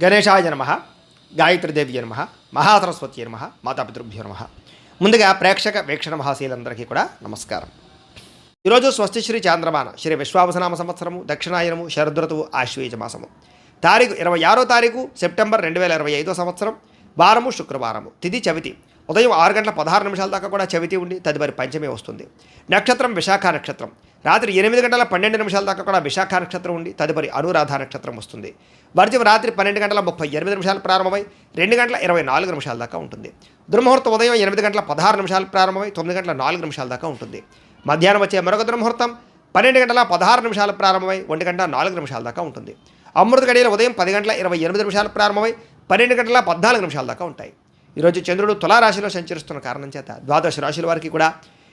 గణేశాయ నమః, గాయత్రీదేవి నమః, మహాసరస్వతి నమః, మాతాపితృభ్యో నమః. ముందుగా ప్రేక్షక వీక్షణ మహాశీలందరికీ కూడా నమస్కారం. ఈరోజు స్వస్తి శ్రీ చాంద్రమాన శ్రీ విశ్వావసనామ సంవత్సరము దక్షిణాయనము శరదృతువు ఆశ్వేజ మాసము తారీఖు 26 సెప్టెంబర్ 2025 సంవత్సరం. వారము శుక్రవారము, తిథి చవితి. ఉదయం 6:16 దాకా కూడా చవితి ఉండి తదుపరి పంచమి వస్తుంది. నక్షత్రం విశాఖ నక్షత్రం. రాత్రి 8:12 దాకా కూడా విశాఖ నక్షత్రం ఉండి తదుపరి అనురాధ నక్షత్రం వస్తుంది. వర్జం రాత్రి 12:38 ప్రారంభమై 2:24 దాకా ఉంటుంది. దుర్ముహూర్తం ఉదయం 8:16 ప్రారంభమై 9:04 దాకా ఉంటుంది. మధ్యాహ్నం వచ్చే మరొక దుర్ముహూర్తం 12:16 ప్రారంభమై 1:04 దాకా ఉంటుంది. అమృత గడియలు ఉదయం 10:28 ప్రారంభమై 12:14 దాకా ఉంటాయి. ఈరోజు చంద్రుడు తులారాశిలో సంచరిస్తున్న కారణం చేత ద్వాదశ రాశుల వారికి కూడా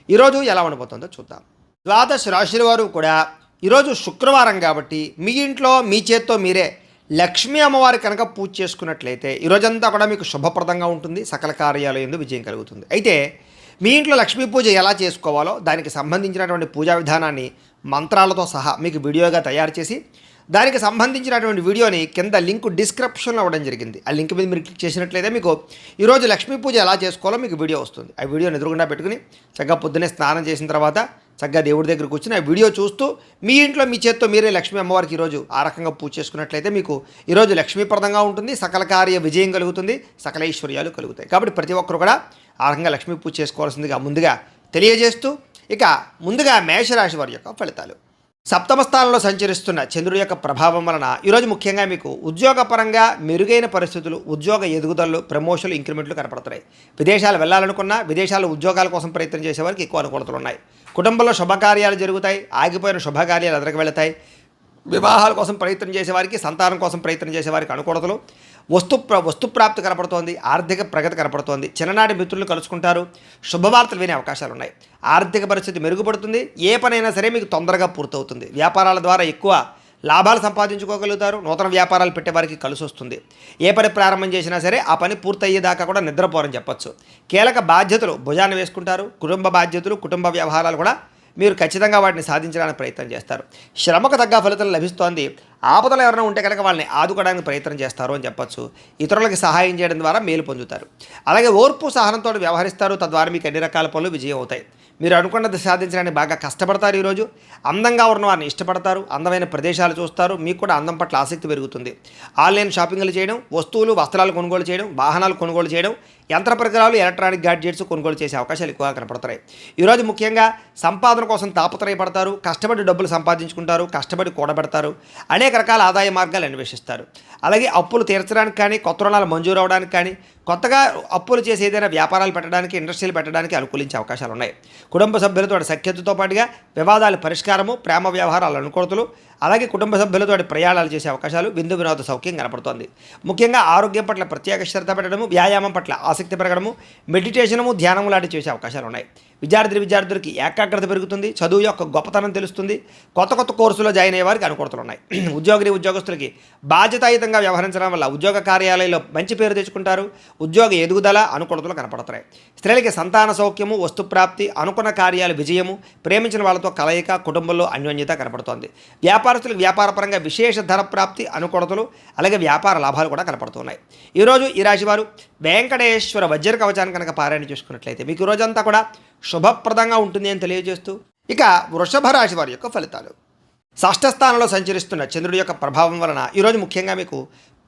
ఈరోజు ఎలా ఉండబోతుందో చూద్దాం. ద్వాదశ రాశుల వారు కూడా ఈరోజు శుక్రవారం కాబట్టి మీ ఇంట్లో మీ చేత్తో మీరే లక్ష్మీ అమ్మవారి కనుక పూజ చేసుకున్నట్లయితే ఈరోజంతా కూడా మీకు శుభప్రదంగా ఉంటుంది. సకల కార్యాలు యందు విజయం కలుగుతుంది. అయితే మీ ఇంట్లో లక్ష్మీ పూజ ఎలా చేసుకోవాలో దానికి సంబంధించినటువంటి పూజా విధానాన్ని మంత్రాలతో సహా మీకు వీడియోగా తయారు చేసి దానికి సంబంధించినటువంటి వీడియోని కింద లింక్ డిస్క్రిప్షన్లో ఇవ్వడం జరిగింది. ఆ లింక్ మీద మీరు క్లిక్ చేసినట్లయితే మీకు ఈరోజు లక్ష్మీ పూజ ఎలా చేసుకోవాలో మీకు వీడియో వస్తుంది. ఆ వీడియోని ఎదురుగుండా పెట్టుకుని చక్కగా పొద్దున్నే స్నానం చేసిన తర్వాత చక్కగా దేవుడి దగ్గర కూర్చుని ఆ వీడియో చూస్తూ మీ ఇంట్లో మీ చేత్తో మీరే లక్ష్మీ అమ్మవారికి ఈరోజు ఆ రకంగా పూజ చేసుకున్నట్లయితే మీకు ఈరోజు లక్ష్మీప్రదంగా ఉంటుంది. సకల కార్య విజయం కలుగుతుంది. సకల ఐశ్వర్యాలు కలుగుతాయి. కాబట్టి ప్రతి ఒక్కరు కూడా ఆ రకంగా లక్ష్మీ పూజ చేసుకోవాల్సిందిగా ముందుగా తెలియజేస్తూ ఇక ముందుగా మేషరాశి వారి యొక్క ఫలితాలు. సప్తమ స్థానంలో సంచరిస్తున్న చంద్రుడి యొక్క ప్రభావం వలన ఈరోజు ముఖ్యంగా మీకు ఉద్యోగపరంగా మెరుగైన పరిస్థితులు, ఉద్యోగ ఎదుగుదలలు, ప్రమోషన్లు, ఇంక్రిమెంట్లు కనపడుతున్నాయి. విదేశాలు వెళ్ళాలనుకున్నా విదేశాల్లో ఉద్యోగాల కోసం ప్రయత్నం చేసేవారికి ఎక్కువ అనుకూలతలు ఉన్నాయి. కుటుంబంలో శుభకార్యాలు జరుగుతాయి. ఆగిపోయిన శుభకార్యాలు ఎదురుకు వెళతాయి. వివాహాల కోసం ప్రయత్నం చేసేవారికి, సంతానం కోసం ప్రయత్నం చేసేవారికి అనుకూలతలు. వస్తుప్రాప్తి కనపడుతోంది. ఆర్థిక ప్రగతి కనపడుతోంది. చిన్ననాటి మిత్రులు కలుసుకుంటారు. శుభవార్తలు వినే అవకాశాలు ఉన్నాయి. ఆర్థిక పరిస్థితి మెరుగుపడుతుంది. ఏ పనైనా సరే మీకు తొందరగా పూర్తవుతుంది. వ్యాపారాల ద్వారా ఎక్కువ లాభాలు సంపాదించుకోగలుగుతారు. నూతన వ్యాపారాలు పెట్టేవారికి కలిసి వస్తుంది. ఏ పని ప్రారంభం చేసినా సరే ఆ పని పూర్తయ్యేదాకా కూడా నిద్రపోరని చెప్పచ్చు. కీలక బాధ్యతలు భుజాన్ని వేసుకుంటారు. కుటుంబ బాధ్యతలు, కుటుంబ వ్యవహారాలు కూడా మీరు ఖచ్చితంగా వాటిని సాధించడానికి ప్రయత్నం చేస్తారు. శ్రమకు తగ్గ ఫలితం లభిస్తోంది. ఆపదలు ఎవరైనా ఉంటే కనుక వాళ్ళని ఆదుకోవడానికి ప్రయత్నం చేస్తారు అని చెప్పచ్చు. ఇతరులకు సహాయం చేయడం ద్వారా మేలు పొందుతారు. అలాగే ఓర్పు సహనంతో వ్యవహరిస్తారు. తద్వారా మీకు అన్ని రకాల పనులు విజయం అవుతాయి. మీరు అనుకున్నది సాధించడానికి బాగా కష్టపడతారు. ఈరోజు అందంగా ఉన్న వారిని ఇష్టపడతారు. అందమైన ప్రదేశాలు చూస్తారు. మీకు కూడా అందం పట్ల ఆసక్తి పెరుగుతుంది. ఆన్లైన్ షాపింగ్లు చేయడం, వస్తువులు వస్త్రాలు కొనుగోలు చేయడం, వాహనాలు కొనుగోలు చేయడం, యంత్ర పరికరాలు, ఎలక్ట్రానిక్ గ్యాడ్జెట్స్ కొనుగోలు చేసే అవకాశాలు ఎక్కువగా కనపడతాయి. ఈరోజు ముఖ్యంగా సంపాదన కోసం తాపత్రయపడతారు. కష్టపడి డబ్బులు సంపాదించుకుంటారు. కష్టపడి కూడబెడతారు. అనేక రకాల ఆదాయ మార్గాలు అన్వేషిస్తారు. అలాగే అప్పులు తీర్చడానికి కానీ, కొత్త రుణాలు మంజూరు అవడానికి కానీ, కొత్తగా అప్పులు చేసి ఏదైనా వ్యాపారాలు పెట్టడానికి, ఇండస్ట్రీలు పెట్టడానికి అనుకూలించే అవకాశాలు ఉన్నాయి. కుటుంబ సభ్యులతో సఖ్యతతో పాటుగా వివాదాల పరిష్కారము, ప్రేమ వ్యవహారాలు అనుకూలతలు, అలాగే కుటుంబ సభ్యులతో ప్రయాణాలు చేసే అవకాశాలు, విందు వినోద సౌఖ్యం కనపడుతోంది. ముఖ్యంగా ఆరోగ్యం పట్ల ప్రత్యేక శ్రద్ధ పెట్టడము, వ్యాయామం పట్ల ఆసక్తి పెరగడము, మెడిటేషనము, ధ్యానము లాంటి చేసే అవకాశాలు ఉన్నాయి. విద్యార్థులకి ఏకాగ్రత పెరుగుతుంది. చదువు యొక్క గొప్పతనం తెలుస్తుంది. కొత్త కోర్సులో జాయిన్ అయ్యే వారికి అనుకూలతలు ఉన్నాయి. ఉద్యోగస్తులకి బాధ్యతాయుతంగా వ్యవహరించడం వల్ల ఉద్యోగ కార్యాలయంలో మంచి పేరు తెచ్చుకుంటారు. ఉద్యోగ ఎదుగుదల, అనుకూలతలు కనపడుతున్నాయి. స్త్రీలకి సంతాన సౌఖ్యము, వస్తుప్రాప్తి, అనుకున్న కార్యాలు విజయము, ప్రేమించిన వాళ్ళతో కలయిక, కుటుంబంలో అన్యోన్యత కనపడుతోంది. వ్యాపారస్తులకు వ్యాపారపరంగా విశేష ధర ప్రాప్తి, అనుకూలతలు, అలాగే వ్యాపార లాభాలు కూడా కనపడుతున్నాయి. ఈరోజు ఈ రాశి వారు వెంకటేశ్వర వజ్ర కవచాన్ని కనుక పారాయణ చేసుకున్నట్లయితే మీకు రోజంతా కూడా శుభప్రదంగా ఉంటుంది అని తెలియజేస్తూ ఇక వృషభ రాశి వారి యొక్క ఫలితాలు. షష్ఠ స్థానంలో సంచరిస్తున్న చంద్రుడి యొక్క ప్రభావం వలన ఈరోజు ముఖ్యంగా మీకు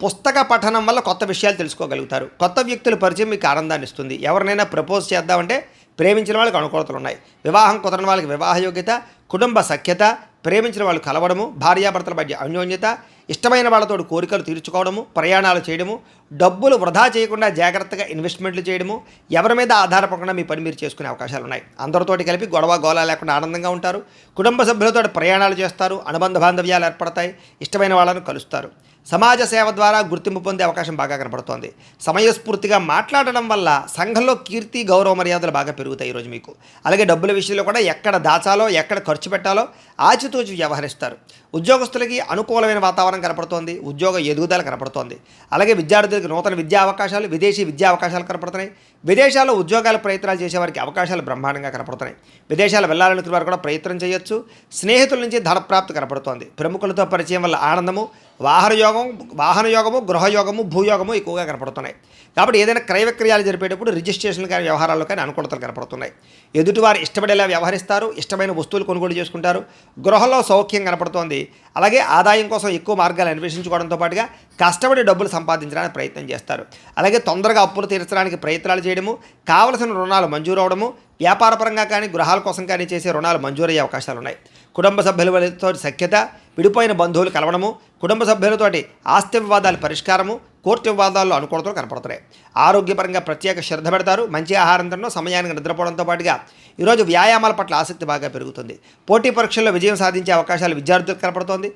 పుస్తక పఠనం వల్ల కొత్త విషయాలు తెలుసుకోగలుగుతారు. కొత్త వ్యక్తుల పరిచయం మీకు ఆనందాన్ని ఇస్తుంది. ఎవరినైనా ప్రపోజ్ చేద్దామంటే ప్రేమించిన వాళ్ళకి అనుకూలతలు ఉన్నాయి. వివాహం కుదరని వాళ్ళకి వివాహ యోగ్యత, కుటుంబ సఖ్యత, ప్రేమించిన వాళ్ళు కలవడము, భార్యాభర్తల మధ్య అన్యోన్యత, ఇష్టమైన వాళ్ళతో కోరికలు తీర్చుకోవడము, ప్రయాణాలు చేయడము, డబ్బులు వృధా చేయకుండా జాగ్రత్తగా ఇన్వెస్ట్మెంట్లు చేయడము, ఎవరి మీద ఆధారపడకుండా మీ పని మీరు చేసుకునే అవకాశాలు ఉన్నాయి. అందరితోటి కలిపి గోల లేకుండా ఆనందంగా ఉంటారు. కుటుంబ సభ్యులతో ప్రయాణాలు చేస్తారు. అనుబంధ బాంధవ్యాలు ఏర్పడతాయి. ఇష్టమైన వాళ్ళను కలుస్తారు. సమాజ సేవ ద్వారా గుర్తింపు పొందే అవకాశం బాగా కనపడుతోంది. సమయస్ఫూర్తిగా మాట్లాడడం వల్ల సంఘంలో కీర్తి, గౌరవ మర్యాదలు బాగా పెరుగుతాయి ఈరోజు మీకు. అలాగే డబ్బుల విషయంలో కూడా ఎక్కడ దాచాలో, ఎక్కడ ఖర్చు పెట్టాలో ఆచితూచి వ్యవహరిస్తారు. ఉద్యోగస్తులకి అనుకూలమైన వాతావరణం కనపడుతోంది. ఉద్యోగ ఎదుగుదల కనపడుతోంది. అలాగే విద్యార్థులకి నూతన విద్యా అవకాశాలు, విదేశీ విద్యా అవకాశాలు కనపడుతున్నాయి. విదేశాల్లో ఉద్యోగాల ప్రయత్నాలు చేసేవారికి అవకాశాలు బ్రహ్మాండంగా కనపడుతున్నాయి. విదేశాలు వెళ్ళాలనుకునే వారు కూడా ప్రయత్నం చేయొచ్చు. స్నేహితుల నుంచి ధనప్రాప్తి కనపడుతోంది. ప్రముఖులతో పరిచయం వల్ల ఆనందము, వాహన యోగము, గృహయోగము, భూయోగము ఎక్కువగా కనపడుతున్నాయి. కాబట్టి ఏదైనా క్రయ విక్రయాలు జరిపేటప్పుడు రిజిస్ట్రేషన్లు కానీ వ్యవహారాల్లో కానీ అనుకూలతలు కనపడుతున్నాయి. ఎదుటివారు ఇష్టపడేలా వ్యవహరిస్తారు, ఇష్టమైన వస్తువులు కొనుగోలు చేసుకుంటారు. గృహంలో సౌఖ్యం కనపడుతోంది. అలాగే ఆదాయం కోసం ఎక్కువ మార్గాలు అన్వేషించుకోవడంతో పాటుగా కష్టపడి డబ్బులు సంపాదించడానికి ప్రయత్నం చేస్తారు. అలాగే తొందరగా అప్పులు తీర్చడానికి ప్రయత్నాలు చేయడము, కావలసిన రుణాలు మంజూరు అవడము, వ్యాపారపరంగా కానీ గృహాల కోసం కానీ చేసే రుణాలు మంజూరయ్యే అవకాశాలు ఉన్నాయి. కుటుంబ సభ్యులతో సఖ్యత, విడిపోయిన బంధువులు కలవడము, కుటుంబ సభ్యులతోటి ఆస్తి వివాదాల పరిష్కారము, కోర్టు వివాదాల్లో అనుకూలతలు కనపడుతున్నాయి. ఆరోగ్యపరంగా ప్రత్యేక శ్రద్ధ పెడతారు. మంచి ఆహారం తినడం, సమయానికి నిద్రపోవడంతో పాటుగా ఈరోజు వ్యాయామాల పట్ల ఆసక్తి బాగా పెరుగుతుంది. పోటీ పరీక్షల్లో విజయం సాధించే అవకాశాలు విద్యార్థులకు కనపడుతోంది.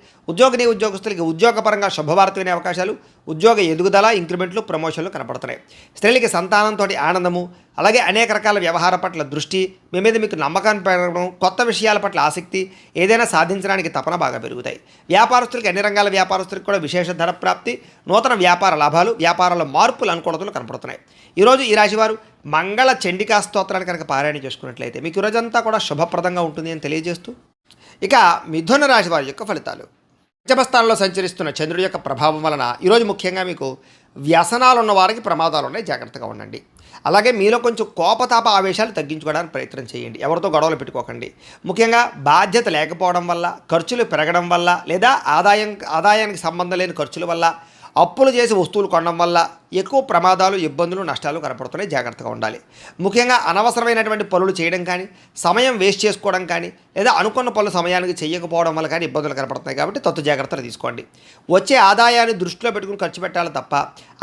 ఉద్యోగస్తులకి ఉద్యోగపరంగా శుభవార్త వినే అవకాశాలు, ఉద్యోగ ఎదుగుదల, ఇంక్రిమెంట్లు, ప్రమోషన్లు కనపడుతున్నాయి. స్త్రీలకి సంతానంతో ఆనందము, అలాగే అనేక రకాల వ్యవహార పట్ల దృష్టి, మీ మీద మీకు నమ్మకాన్ని పెరగడం, కొత్త విషయాల పట్ల ఆసక్తి, ఏదైనా సాధించడానికి తపన బాగా పెరుగుతాయి. వ్యాపారస్తులకి అన్ని రంగాల వ్యాపారస్తులకు కూడా విశేష ధన ప్రాప్తి, నూతన వ్యాపార లాభాలు, వ్యాపారాల మార్పులు, అనుకూలతలు కనపడుతున్నాయి. ఈరోజు ఈ రాశివారు మంగళ చండికా స్తోత్రాన్ని కనుక పారాయణ చేసుకున్నట్లయితే మీకు ఈరోజంతా కూడా శుభప్రదంగా ఉంటుంది అని తెలియజేస్తూ, ఇక మిథున రాశి వారి యొక్క ఫలితాలు. పంచమస్థానంలో సంచరిస్తున్న చంద్రుడి యొక్క ప్రభావం వలన ఈరోజు ముఖ్యంగా మీకు వ్యసనాలు ఉన్న వారికి ప్రమాదాలు ఉన్నాయి, జాగ్రత్తగా ఉండండి. అలాగే మీలో కొంచెం కోపతాప ఆవేశాలు తగ్గించుకోవడానికి ప్రయత్నం చేయండి. ఎవరితో గొడవలు పెట్టుకోకండి. ముఖ్యంగా బాధ్యత లేకపోవడం వల్ల, ఖర్చులు పెరగడం వల్ల, లేదా ఆదాయానికి సంబంధం లేని ఖర్చుల వల్ల, అప్పులు చేసి వస్తువులు కొనడం వల్ల ఎక్కువ ప్రమాదాలు, ఇబ్బందులు, నష్టాలు కనపడుతున్నాయి, జాగ్రత్తగా ఉండాలి. ముఖ్యంగా అనవసరమైనటువంటి పనులు చేయడం కానీ, సమయం వేస్ట్ చేసుకోవడం కానీ, లేదా అనుకున్న పనులు సమయానికి చేయకపోవడం వల్ల కానీ ఇబ్బందులు కనపడుతున్నాయి. కాబట్టి తత్తు జాగ్రత్తలు తీసుకోండి. వచ్చే ఆదాయాన్ని దృష్టిలో పెట్టుకుని ఖర్చు పెట్టాలి తప్ప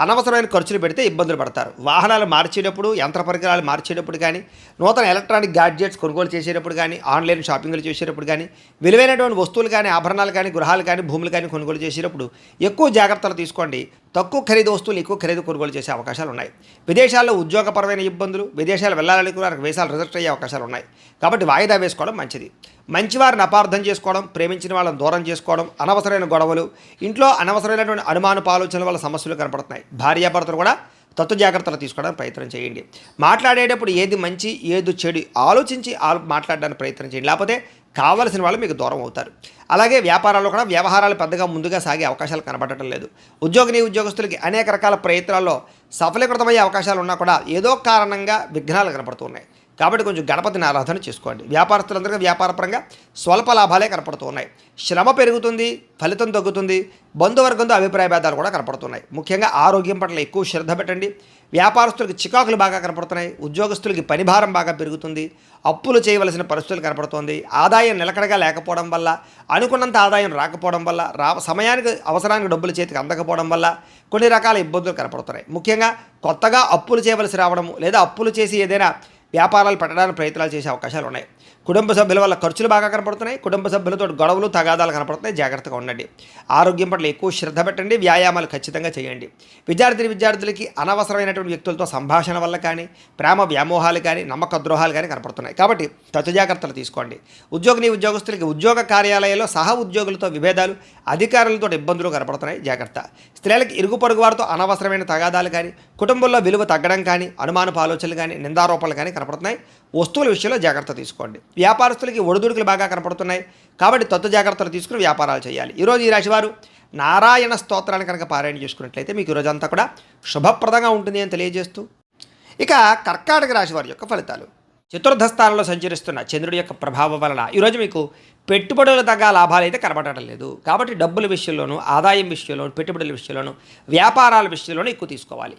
అనవసరమైన ఖర్చులు పెడితే ఇబ్బందులు పడతారు. వాహనాలు మార్చేటప్పుడు, యంత్ర పరికరాలు మార్చేటప్పుడు కానీ, నూతన ఎలక్ట్రానిక్ గ్యాడ్జెట్స్ కొనుగోలు చేసేటప్పుడు కానీ, ఆన్లైన్ షాపింగ్లు చేసేటప్పుడు కానీ, విలువైనటువంటి వస్తువులు కానీ, ఆభరణాలు కానీ, గృహాలు కానీ, భూములు కానీ కొనుగోలు చేసేటప్పుడు ఎక్కువ జాగ్రత్తలు తీసుకోండి. తక్కువ ఖరీదు వస్తువులు ఎక్కువ ఖరీదు కొనుగోలు చేసే అవకాశాలు ఉన్నాయి. విదేశాల్లో ఉద్యోగపరమైన ఇబ్బందులు, విదేశాలు వెళ్ళాలనుకున్న వీసాలు రిజెక్ట్ అయ్యే అవకాశాలు ఉన్నాయి. కాబట్టి వాయిదా వేసుకోవడం మంచిది. మంచివారిని అపార్థం చేసుకోవడం, ప్రేమించిన వాళ్ళని దూరం చేసుకోవడం, అనవసరమైన గొడవలు, ఇంట్లో అనవసరమైనటువంటి అనుమానపు ఆలోచనల వల్ల సమస్యలు కనపడుతున్నాయి. భార్యాభర్తలు కూడా తత్వ జాగ్రత్తలు తీసుకోవడానికి ప్రయత్నం చేయండి. మాట్లాడేటప్పుడు ఏది మంచి ఏది చెడు ఆలోచించి మాట్లాడడానికి ప్రయత్నం చేయండి. లేకపోతే కావలసిన వాళ్ళు మీకు దూరం అవుతారు. అలాగే వ్యాపారాల్లో కూడా వ్యవహారాలు పెద్దగా ముందుగా సాగే అవకాశాలు కనబడటం లేదు. ఉద్యోగస్తులకి అనేక రకాల ప్రయత్నాల్లో సఫలీకృతమయ్యే అవకాశాలు ఉన్నా కూడా ఏదో కారణంగా విఘ్నాలు కనపడుతున్నాయి. కాబట్టి కొంచెం గణపతిని ఆరాధన చేసుకోండి. వ్యాపారస్తులందరికీ వ్యాపారపరంగా స్వల్ప లాభాలే కనపడుతూ ఉన్నాయి. శ్రమ పెరుగుతుంది, ఫలితం తగ్గుతుంది. బంధువర్గంతో అభిప్రాయ భేదాలు కూడా కనపడుతున్నాయి. ముఖ్యంగా ఆరోగ్యం పట్ల ఎక్కువ శ్రద్ధ పెట్టండి. వ్యాపారస్తులకి చికాకులు బాగా కనపడుతున్నాయి. ఉద్యోగస్తులకి పనిభారం బాగా పెరుగుతుంది. అప్పులు చేయవలసిన పరిస్థితులు కనపడుతోంది. ఆదాయం నిలకడగా లేకపోవడం వల్ల, అనుకున్నంత ఆదాయం రాకపోవడం వల్ల, సమయానికి అవసరానికి డబ్బులు చేతికి అందకపోవడం వల్ల కొన్ని రకాల ఇబ్బందులు కనపడుతున్నాయి. ముఖ్యంగా కొత్తగా అప్పులు చేయవలసి రావడము, లేదా అప్పులు చేసి ఏదైనా వ్యాపారాలు పెట్టడానికి ప్రయత్నాలు చేసే అవకాశాలు ఉన్నాయి. కుటుంబ సభ్యుల వల్ల ఖర్చులు బాగా కనపడుతున్నాయి. కుటుంబ సభ్యులతో గొడవలు, తగాదాలు కనపడుతున్నాయి, జాగ్రత్తగా ఉండండి. ఆరోగ్యం పట్ల ఎక్కువ శ్రద్ధ పెట్టండి. వ్యాయామాలు ఖచ్చితంగా చేయండి. విద్యార్థులకి అనవసరమైనటువంటి వ్యక్తులతో సంభాషణ వల్ల కానీ, ప్రేమ వ్యామోహాలు కానీ, నమ్మక ద్రోహాలు కానీ కనపడుతున్నాయి. కాబట్టి తత్తు జాగ్రత్తలు తీసుకోండి. ఉద్యోగస్తులకి ఉద్యోగ కార్యాలయాల్లో సహ ఉద్యోగులతో విభేదాలు, అధికారులతో ఇబ్బందులు కనపడుతున్నాయి, జాగ్రత్త. స్త్రీలకి ఇరుగు పొరుగు వారితో అనవసరమైన తగాదాలు కానీ, కుటుంబంలో విలువ తగ్గడం కానీ, అనుమానపు ఆలోచనలు కానీ, నిందారోపణలు కానీ కనపడుతున్నాయి. వస్తువుల విషయంలో జాగ్రత్త తీసుకోండి. వ్యాపారస్తులకి ఒడిదుడుకులు బాగా కనపడుతున్నాయి. కాబట్టి తత్వ జాగ్రత్తలు తీసుకుని వ్యాపారాలు చేయాలి. ఈరోజు ఈ రాశివారు నారాయణ స్తోత్రాన్ని కనుక పారాయణ చేసుకున్నట్లయితే మీకు ఈరోజంతా కూడా శుభప్రదంగా ఉంటుంది అని తెలియజేస్తూ, ఇక కర్కాటక రాశి వారి యొక్క ఫలితాలు. చతుర్థ స్థానంలో సంచరిస్తున్న చంద్రుడి యొక్క ప్రభావం వలన ఈరోజు మీకు పెట్టుబడుల తగ్గ లాభాలు అయితే కనబడటం లేదు. కాబట్టి డబ్బుల విషయంలోనూ, ఆదాయం విషయంలోనూ, పెట్టుబడుల విషయంలోనూ, వ్యాపారాల విషయంలోనూ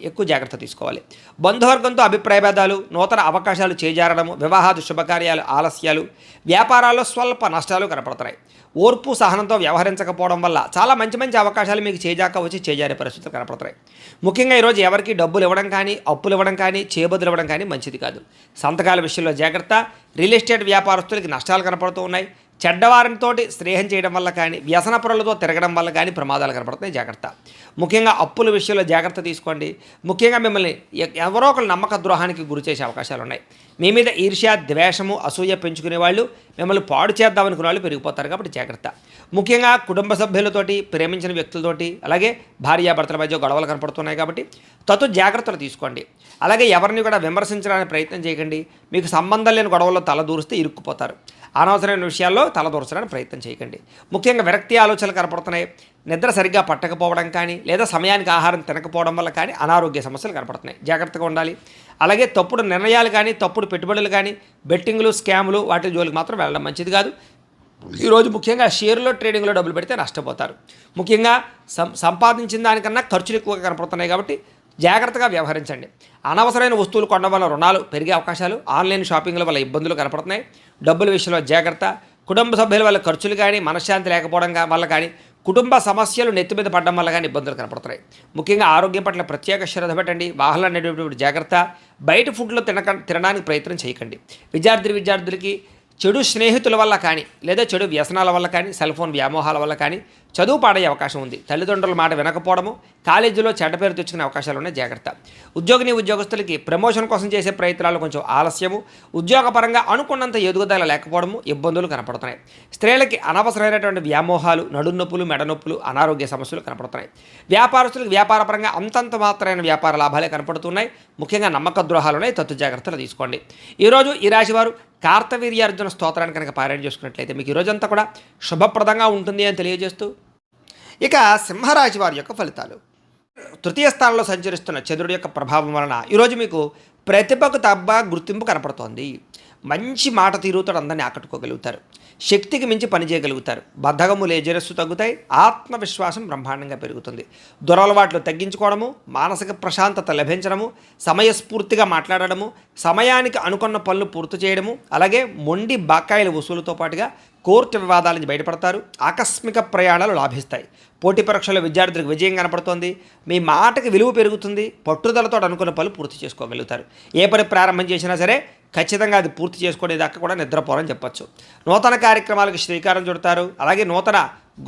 ఎక్కువ జాగ్రత్త తీసుకోవాలి. బంధువర్గంతో అభిప్రాయ భేదాలు, నూతన అవకాశాలు చేజారడము, వివాహాది శుభకార్యాలు ఆలస్యాలు, వ్యాపారాల్లో స్వల్ప నష్టాలు కనపడుతున్నాయి. ఓర్పు సహనంతో వ్యవహరించకపోవడం వల్ల చాలా మంచి అవకాశాలు మీకు చేజారే పరిస్థితులు కనపడుతున్నాయి. ముఖ్యంగా ఈరోజు ఎవరికి డబ్బులు ఇవ్వడం కానీ, అప్పులు ఇవ్వడం కానీ, చేబదులు ఇవ్వడం కానీ మంచిది కాదు. సంతకాల విషయంలో జాగ్రత్త. రియల్ ఎస్టేట్ వ్యాపారస్తులకి నష్టాలు కనపడుతూ ఉన్నాయి. చెడ్డవారితో స్నేహం చేయడం వల్ల కానీ, వ్యసన పొరలతో తిరగడం వల్ల కానీ ప్రమాదాలు కనపడుతున్నాయి, జాగ్రత్త. ముఖ్యంగా అప్పుల విషయంలో జాగ్రత్త తీసుకోండి. ముఖ్యంగా మిమ్మల్ని ఎవరో ఒకరు నమ్మక ద్రోహానికి గురి చేసే అవకాశాలు ఉన్నాయి. మీ మీద ఈర్ష్య, ద్వేషము, అసూయ పెంచుకునే వాళ్ళు, మిమ్మల్ని పాడు చేద్దామనుకునే వాళ్ళు పెరిగిపోతారు. కాబట్టి జాగ్రత్త. ముఖ్యంగా కుటుంబ సభ్యులతోటి, ప్రేమించిన వ్యక్తులతోటి, అలాగే భార్యాభర్తల మధ్య గొడవలు కనపడుతున్నాయి. కాబట్టి జాగ్రత్తలు తీసుకోండి. అలాగే ఎవరిని కూడా విమర్శించడానికి ప్రయత్నం చేయకండి. మీకు సంబంధం లేని గొడవల్లో తల దూరిస్తే ఇరుక్కుపోతారు. అనవసరమైన విషయాల్లో తలదూర్చడానికి ప్రయత్నం చేయకండి. ముఖ్యంగా విరక్తి ఆలోచనలు కనపడుతున్నాయి. నిద్ర సరిగ్గా పట్టకపోవడం కానీ లేదా సమయానికి ఆహారం తినకపోవడం వల్ల కానీ అనారోగ్య సమస్యలు కనపడుతున్నాయి. జాగ్రత్తగా ఉండాలి. అలాగే తప్పుడు నిర్ణయాలు కానీ తప్పుడు పెట్టుబడులు కానీ బెట్టింగ్లు స్కాములు వాటి జోలికి మాత్రం వెళ్ళడం మంచిది కాదు. ఈరోజు ముఖ్యంగా షేర్లో ట్రేడింగ్లో డబ్బులు పెడితే నష్టపోతారు. ముఖ్యంగా సంపాదించిన దానికన్నా ఖర్చులు ఎక్కువగా కనపడుతున్నాయి కాబట్టి జాగ్రత్తగా వ్యవహరించండి. అనవసరమైన వస్తువులు కొనడం వల్ల రుణాలు పెరిగే అవకాశాలు, ఆన్లైన్ షాపింగ్ల వల్ల ఇబ్బందులు కనపడుతున్నాయి. డబ్బుల విషయంలో జాగ్రత్త. కుటుంబ సభ్యుల వల్ల ఖర్చులు కానీ మనశ్శాంతి లేకపోవడం వల్ల కానీ కుటుంబ సమస్యలు నెత్తి మీద పడడం వల్ల కానీ ఇబ్బందులు కనపడుతున్నాయి. ముఖ్యంగా ఆరోగ్యం పట్ల ప్రత్యేక శ్రద్ధ పెట్టండి. వాహనాలు నడిపేటప్పుడు జాగ్రత్త. బయట ఫుడ్లో తినడానికి ప్రయత్నం చేయకండి. విద్యార్థులకి చెడు స్నేహితుల వల్ల కానీ లేదా చెడు వ్యసనాల వల్ల కానీ సెల్ ఫోన్ వ్యామోహాల వల్ల కానీ చదువు పాడయ్యే అవకాశం ఉంది. తల్లిదండ్రుల మాట వినకపోవడము, కాలేజీలో చెడ్డ పేరు తెచ్చుకునే అవకాశాలు ఉన్నాయి. జాగ్రత్త. ఉద్యోగస్తులకి ప్రమోషన్ కోసం చేసే ప్రయత్నాలు కొంచెం ఆలస్యము, ఉద్యోగపరంగా అనుకున్నంత ఎదుగుదల లేకపోవడము, ఇబ్బందులు కనపడుతున్నాయి. స్త్రీలకి అనవసరమైనటువంటి వ్యామోహాలు, నడునొప్పులు, మెడనొప్పులు, అనారోగ్య సమస్యలు కనపడుతున్నాయి. వ్యాపారస్తులకు వ్యాపారపరంగా అంతంత మాత్రమైన వ్యాపార లాభాలే కనపడుతున్నాయి. ముఖ్యంగా నమ్మక ద్రోహాలు ఉన్నాయి. తత్తు జాగ్రత్తలు తీసుకోండి. ఈరోజు ఈ రాశివారు కార్తవీర్యార్జున స్తోత్రాన్ని కనుక పారాయణ చేసుకున్నట్లయితే మీకు ఈరోజంతా కూడా శుభప్రదంగా ఉంటుంది అని తెలియజేస్తూ, ఇక సింహరాశి వారి యొక్క ఫలితాలు. తృతీయ స్థానంలో సంచరిస్తున్న చంద్రుడి యొక్క ప్రభావం వలన ఈరోజు మీకు ప్రతిభకు తగ్గ గుర్తింపు కనపడుతోంది. మంచి మాట తీరుతో అందరినీ ఆకట్టుకోగలుగుతారు. శక్తికి మించి పనిచేయగలుగుతారు. బద్ధకము లేజరస్సు తగ్గుతాయి. ఆత్మవిశ్వాసం బ్రహ్మాండంగా పెరుగుతుంది. దురలవాట్లు తగ్గించుకోవడము, మానసిక ప్రశాంతత లభించడము, సమయస్ఫూర్తిగా మాట్లాడడము, సమయానికి అనుకున్న పనులు పూర్తి చేయడము, అలాగే మొండి బకాయిల వసూలుతో పాటుగా కోర్టు వివాదాల నుంచి బయటపడతారు. ఆకస్మిక ప్రయాణాలు లాభిస్తాయి. పోటీ పరీక్షల్లో విద్యార్థులకు విజయం కనపడుతోంది. మీ మాటకి విలువ పెరుగుతుంది. పట్టుదలతో అనుకున్న పనులు పూర్తి చేసుకోగలుగుతారు. ఏ పని ప్రారంభం చేసినా సరే ఖచ్చితంగా అది పూర్తి చేసుకునేదాకా కూడా నిద్రపోరని చెప్పచ్చు. నూతన కార్యక్రమాలకు శ్రీకారం చుడతారు. అలాగే నూతన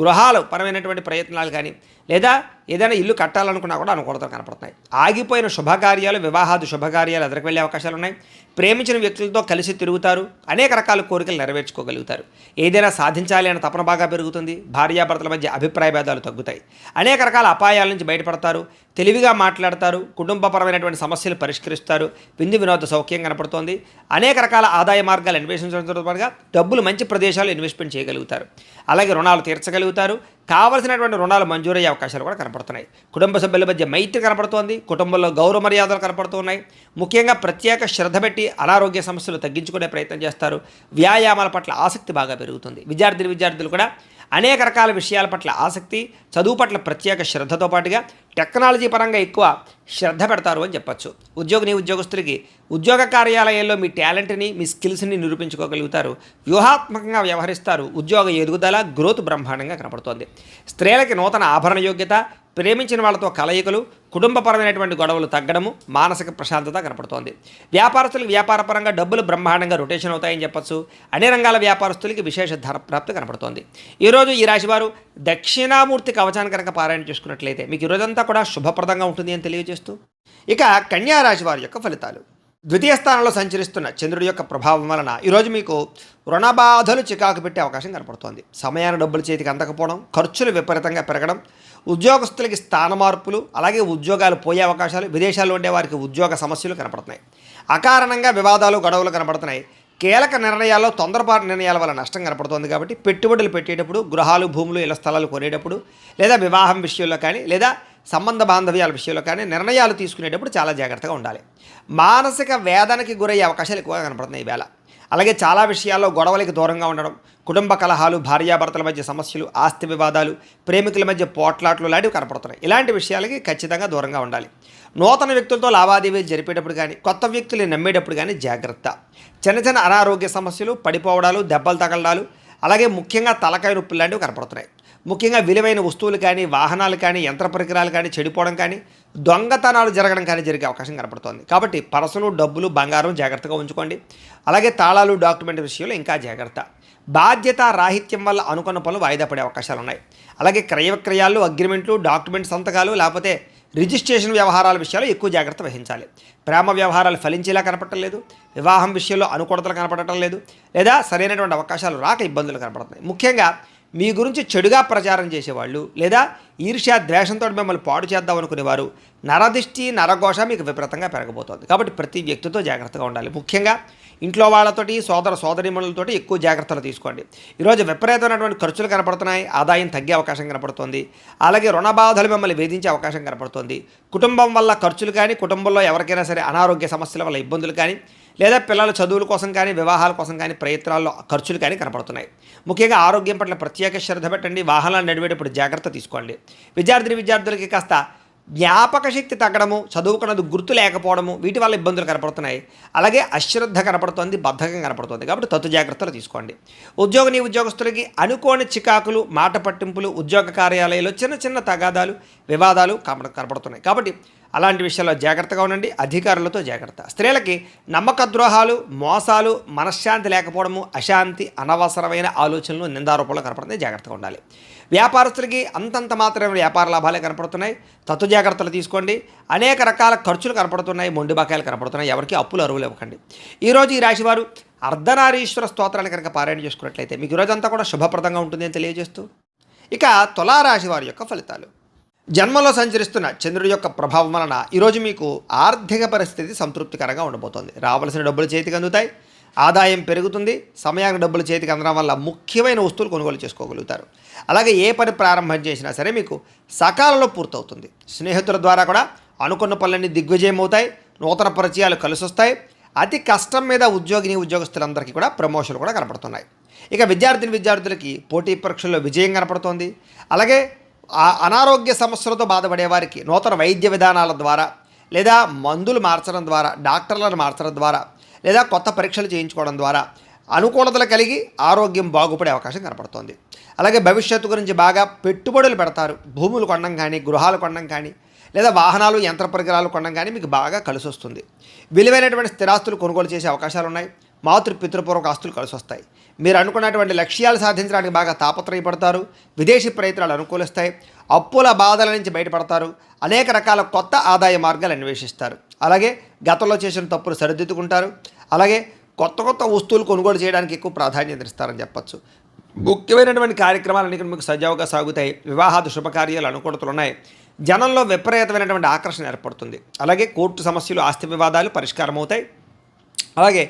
గృహాలు పరమైనటువంటి ప్రయత్నాలు కానీ లేదా ఏదైనా ఇల్లు కట్టాలనుకున్నా కూడా అనుకూలతలు కనపడుతున్నాయి. ఆగిపోయిన శుభకార్యాలు, వివాహాది శుభకార్యాలు ఎదురుకు వెళ్ళే అవకాశాలు ఉన్నాయి. ప్రేమించిన వ్యక్తులతో కలిసి తిరుగుతారు. అనేక రకాల కోరికలు నెరవేర్చుకోగలుగుతారు. ఏదైనా సాధించాలి అనే తపన బాగా పెరుగుతుంది. భార్యాభర్తల మధ్య అభిప్రాయ భేదాలు తగ్గుతాయి. అనేక రకాల అపాయాల నుంచి బయటపడతారు. తెలివిగా మాట్లాడతారు. కుటుంబపరమైనటువంటి సమస్యలు పరిష్కరిస్తారు. విందు వినోద సౌఖ్యం కనపడుతోంది. అనేక రకాల ఆదాయ మార్గాలు అన్వేషించడంతో పాటుగా డబ్బులు మంచి ప్రదేశాలు ఇన్వెస్ట్మెంట్ చేయగలుగుతారు. అలాగే రుణాలు తీర్చగలుగుతారు. కావలసినటువంటి రుణాలు మంజూరయ్యే అవకాశాలు కూడా కనపడుతున్నాయి. కుటుంబ సభ్యుల మధ్య మైత్రి కనపడుతోంది. కుటుంబంలో గౌరవ మర్యాదలు కనపడుతున్నాయి. ముఖ్యంగా ప్రత్యేక శ్రద్ధ పెట్టి అనారోగ్య సమస్యలు తగ్గించుకునే ప్రయత్నం చేస్తారు. వ్యాయామాల పట్ల ఆసక్తి బాగా పెరుగుతుంది. విద్యార్థులు కూడా అనేక రకాల విషయాల పట్ల ఆసక్తి, చదువు పట్ల ప్రత్యేక శ్రద్ధతో పాటుగా టెక్నాలజీ పరంగా ఎక్కువ శ్రద్ధ పెడతారు అని చెప్పచ్చు. ఉద్యోగస్తులకి ఉద్యోగ కార్యాలయాల్లో మీ టాలెంట్ని, మీ స్కిల్స్ని నిరూపించుకోగలుగుతారు. వ్యూహాత్మకంగా వ్యవహరిస్తారు. ఉద్యోగ ఎదుగుదల, గ్రోత్ బ్రహ్మాండంగా కనపడుతోంది. స్త్రీలకి నూతన ఆభరణ యోగ్యత, ప్రేమించిన వాళ్ళతో కలయికలు, కుటుంబపరమైనటువంటి గొడవలు తగ్గడము, మానసిక ప్రశాంతత కనపడుతోంది. వ్యాపారస్తులకు వ్యాపారపరంగా డబ్బులు బ్రహ్మాండంగా రొటేషన్ అవుతాయని చెప్పచ్చు. అన్ని రంగాల వ్యాపారస్తులకి విశేష ధర ప్రాప్తి కనపడుతోంది. ఈరోజు ఈ రాశివారు దక్షిణామూర్తి కవచాన్ని కనుక పారాయణ చేసుకున్నట్లయితే మీకు ఈరోజంతా కూడా శుభప్రదంగా ఉంటుంది అని తెలియజేస్తూ, ఇక కన్యా రాశి వారి యొక్క ఫలితాలు. ద్వితీయ స్థానంలో సంచరిస్తున్న చంద్రుడి యొక్క ప్రభావం వలన ఈరోజు మీకు రుణబాధలు చికాకు పెట్టే అవకాశం కనపడుతోంది. సమయాన్ని డబ్బులు చేతికి అందకపోవడం, ఖర్చులు విపరీతంగా పెరగడం, ఉద్యోగస్తులకి స్థాన మార్పులు, అలాగే ఉద్యోగాలు పోయే అవకాశాలు, విదేశాల్లో ఉండే వారికి ఉద్యోగ సమస్యలు కనపడుతున్నాయి. అకారణంగా వివాదాలు, గొడవలు కనపడుతున్నాయి. కీలక నిర్ణయాల్లో తొందరపాటు నిర్ణయాల వల్ల నష్టం కనపడుతోంది. కాబట్టి పెట్టుబడులు పెట్టేటప్పుడు, గృహాలు, భూములు, ఇళ్ల స్థలాలు కొనేటప్పుడు, లేదా వివాహం విషయంలో కానీ లేదా సంబంధ బాంధవ్యాల విషయంలో కానీ నిర్ణయాలు తీసుకునేటప్పుడు చాలా జాగ్రత్తగా ఉండాలి. మానసిక వేదనకి గురయ్యే అవకాశాలు ఎక్కువగా కనపడుతున్నాయి ఈవేళ. అలాగే చాలా విషయాల్లో గొడవలకి దూరంగా ఉండడం, కుటుంబ కలహాలు, భార్యాభర్తల మధ్య సమస్యలు, ఆస్తి వివాదాలు, ప్రేమికుల మధ్య పోట్లాట్లు లాంటివి కనపడుతున్నాయి. ఇలాంటి విషయాలకి ఖచ్చితంగా దూరంగా ఉండాలి. నూతన వ్యక్తులతో లావాదేవీలు జరిపేటప్పుడు కానీ, కొత్త వ్యక్తులు నమ్మేటప్పుడు కానీ జాగ్రత్త. చిన్న అనారోగ్య సమస్యలు, పడిపోవడాలు, దెబ్బలు తగలడాలు, అలాగే ముఖ్యంగా తలకాయ నొప్పులు లాంటివి కనపడుతున్నాయి. ముఖ్యంగా విలువైన వస్తువులు కానీ, వాహనాలు కానీ, యంత్ర పరికరాలు కానీ చెడిపోవడం కానీ, దొంగతనాలు జరగడం కానీ జరిగే అవకాశం కనపడుతోంది. కాబట్టి పరసలు, డబ్బులు, బంగారం జాగ్రత్తగా ఉంచుకోండి. అలాగే తాళాలు, డాక్యుమెంట్ విషయంలో ఇంకా జాగ్రత్త. బాధ్యత రాహిత్యం వల్ల అనుకున్న పనులు వాయిదా పడే అవకాశాలు ఉన్నాయి. అలాగే క్రయ విక్రయాలు, అగ్రిమెంట్లు, డాక్యుమెంట్ సంతకాలు, లేకపోతే రిజిస్ట్రేషన్ వ్యవహారాల విషయాల్లో ఎక్కువ జాగ్రత్త వహించాలి. ప్రేమ వ్యవహారాలు ఫలించేలా కనపడటం లేదు. వివాహం విషయంలో అనుకూలతలు కనపడటం లేదు. లేదా సరైనటువంటి అవకాశాలు రాక ఇబ్బందులు కనపడుతున్నాయి. ముఖ్యంగా మీ గురించి చెడుగా ప్రచారం చేసేవాళ్ళు లేదా ఈర్ష్య ద్వేషంతో మిమ్మల్ని పాడు చేద్దాం అనుకునేవారు నరదిష్టి నరఘోష మీకు విపరీతంగా పెరగబోతోంది. కాబట్టి ప్రతి వ్యక్తితో జాగ్రత్తగా ఉండాలి. ముఖ్యంగా ఇంట్లో వాళ్ళతోటి సోదరీమణులతోటి ఎక్కువ జాగ్రత్తలు తీసుకోండి. ఈరోజు విపరీతమైనటువంటి ఖర్చులు కనపడుతున్నాయి, ఆదాయం తగ్గే అవకాశం కనపడుతుంది. అలాగే రుణ బాధలు మిమ్మల్ని వేధించే అవకాశం కనపడుతుంది. కుటుంబం వల్ల ఖర్చులు కానీ, కుటుంబంలో ఎవరికైనా సరే అనారోగ్య సమస్యల వల్ల ఇబ్బందులు కానీ, లేదా పిల్లల చదువుల కోసం కానీ, వివాహాల కోసం కానీ ప్రయత్నాల్లో ఖర్చులు కానీ కనపడుతున్నాయి. ముఖ్యంగా ఆరోగ్యం పట్ల ప్రత్యేక శ్రద్ధ పెట్టండి. వాహనాలు నడిపేటప్పుడు జాగ్రత్త తీసుకోండి. విద్యార్థులకి కాస్త జ్ఞాపక శక్తి తగ్గడము, చదువుకున్నది గుర్తు లేకపోవడము, వీటి వల్ల ఇబ్బందులు కనపడుతున్నాయి. అలాగే అశ్రద్ధ కనపడుతుంది, బద్ధకం కనపడుతుంది. కాబట్టి తత్తు జాగ్రత్తలు తీసుకోండి. ఉద్యోగస్తులకి అనుకోని చికాకులు, మాట పట్టింపులు, ఉద్యోగ కార్యాలయాల్లో చిన్న చిన్న తగాదాలు, వివాదాలు కనపడుతున్నాయి. కాబట్టి అలాంటి విషయాల్లో జాగ్రత్తగా ఉండండి. అధికారులతో జాగ్రత్త. స్త్రీలకి నమ్మక ద్రోహాలు, మోసాలు, మనశ్శాంతి లేకపోవడము, అశాంతి, అనవసరమైన ఆలోచనలు, నిందారోపణలు కనపడుతున్నాయి. జాగ్రత్తగా ఉండాలి. వ్యాపారస్తులకి అంతంత మాత్రమే వ్యాపార లాభాలే కనపడుతున్నాయి. తత్తు జాగ్రత్తలు తీసుకోండి. అనేక రకాల ఖర్చులు కనపడుతున్నాయి, మొండి బకాయిలు కనపడుతున్నాయి. ఎవరికి అప్పులు అరువులు ఇవ్వకండి. ఈరోజు ఈ రాశివారు అర్ధనారీశ్వర స్తోత్రాలు కనుక పారాయణ చేసుకున్నట్లయితే మీకు ఈరోజంతా కూడా శుభప్రదంగా ఉంటుంది అని తెలియజేస్తూ, ఇక తులారాశి వారి యొక్క ఫలితాలు. జన్మలో సంచరిస్తున్న చంద్రుడి యొక్క ప్రభావం వలన ఈరోజు మీకు ఆర్థిక పరిస్థితి సంతృప్తికరంగా ఉండబోతోంది. రావాల్సిన డబ్బులు చేతికి అందుతాయి, ఆదాయం పెరుగుతుంది. సమయానికి డబ్బులు చేతికి అందడం వల్ల ముఖ్యమైన వస్తువులు కొనుగోలు చేసుకోగలుగుతారు. అలాగే ఏ పని ప్రారంభం చేసినా సరే మీకు సకాలంలో పూర్తవుతుంది. స్నేహితుల ద్వారా కూడా అనుకున్న పనులన్నీ దిగ్విజయం అవుతాయి. నూతన పరిచయాలు కలిసి వస్తాయి. అతి కష్టం మీద ఉద్యోగస్తులందరికీ కూడా ప్రమోషన్లు కూడా కనపడుతున్నాయి. ఇక విద్యార్థులకి పోటీ పరీక్షల్లో విజయం కనపడుతోంది. అలాగే అనారోగ్య సమస్యలతో బాధపడే వారికి నూతన వైద్య విధానాల ద్వారా, లేదా మందులు మార్చడం ద్వారా, డాక్టర్లను మార్చడం ద్వారా, లేదా కొత్త పరీక్షలు చేయించుకోవడం ద్వారా అనుకూలతలు కలిగి ఆరోగ్యం బాగుపడే అవకాశం కనపడుతోంది. అలాగే భవిష్యత్తు గురించి బాగా పెట్టుబడులు పెడతారు. భూములు కొనడం కానీ, గృహాలు కొనడం కానీ, లేదా వాహనాలు, యంత్ర పరికరాలు కొనడం కానీ మీకు బాగా కలిసి వస్తుంది. విలువైనటువంటి స్థిరాస్తులు కొనుగోలు చేసే అవకాశాలు ఉన్నాయి. పితృపూర్వక ఆస్తులు కలిసి వస్తాయి. మీరు అనుకున్నటువంటి లక్ష్యాలు సాధించడానికి బాగా తాపత్రయపడతారు. విదేశీ ప్రయత్నాలు అనుకూలిస్తాయి. అప్పుల బాధల నుంచి బయటపడతారు. అనేక రకాల కొత్త ఆదాయ మార్గాలు అన్వేషిస్తారు. అలాగే గతంలో చేసిన తప్పులు సరిదిద్దుకుంటారు. అలాగే కొత్త వస్తువులు కొనుగోలు చేయడానికి ఎక్కువ ప్రాధాన్యత ఇస్తారని చెప్పచ్చు. ముఖ్యమైనటువంటి కార్యక్రమాలన్నీ మీకు సజావుగా సాగుతాయి. వివాహాది శుభకార్యాలు అనుకూలతలు ఉన్నాయి. జనంలో విపరీతమైనటువంటి ఆకర్షణ ఏర్పడుతుంది. అలాగే కోర్టు సమస్యలు, ఆస్తి వివాదాలు పరిష్కారం అవుతాయి. అలాగే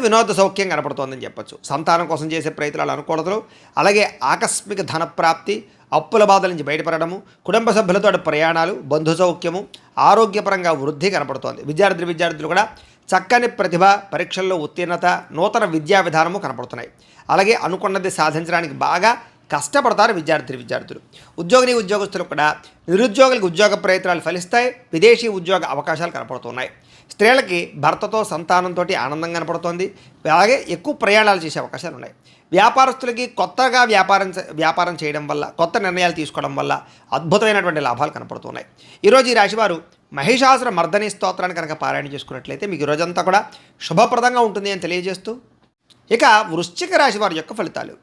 వినోద సౌఖ్యం కనపడుతోందని చెప్పచ్చు. సంతానం కోసం చేసే ప్రయత్నాలు అనుకూలతలు, అలాగే ఆకస్మిక ధనప్రాప్తి, అప్పుల బాధల నుంచి బయటపడము, కుటుంబ సభ్యులతో ప్రయాణాలు, బంధు సౌఖ్యము, ఆరోగ్యపరంగా వృద్ధి కనపడుతోంది. విద్యార్థులు కూడా చక్కని ప్రతిభ, పరీక్షల్లో ఉత్తీర్ణత, నూతన విద్యా విధానము కనపడుతున్నాయి. అలాగే అనుకున్నది సాధించడానికి బాగా కష్టపడతారు విద్యార్థులు. ఉద్యోగస్తులు కూడా నిరుద్యోగులకు ఉద్యోగ ప్రయత్నాలు ఫలిస్తాయి. విదేశీ ఉద్యోగ అవకాశాలు కనపడుతున్నాయి. స్త్రీలకి భర్తతో, సంతానంతో ఆనందం కనపడుతోంది. అలాగే ఎక్కువ ప్రయాణాలు చేసే అవకాశాలు ఉన్నాయి. వ్యాపారస్తులకి కొత్తగా వ్యాపారం చేయడం వల్ల, కొత్త నిర్ణయాలు తీసుకోవడం వల్ల అద్భుతమైనటువంటి లాభాలు కనపడుతున్నాయి. ఈరోజు ఈ రాశివారు మహిషాసుర మర్దని స్తోత్రాన్ని కనుక పారాయణ చేసుకున్నట్లయితే మీకు ఈరోజంతా కూడా శుభప్రదంగా ఉంటుంది అని తెలియజేస్తూ, ఇక వృశ్చిక రాశి వారి యొక్క ఫలితాలు.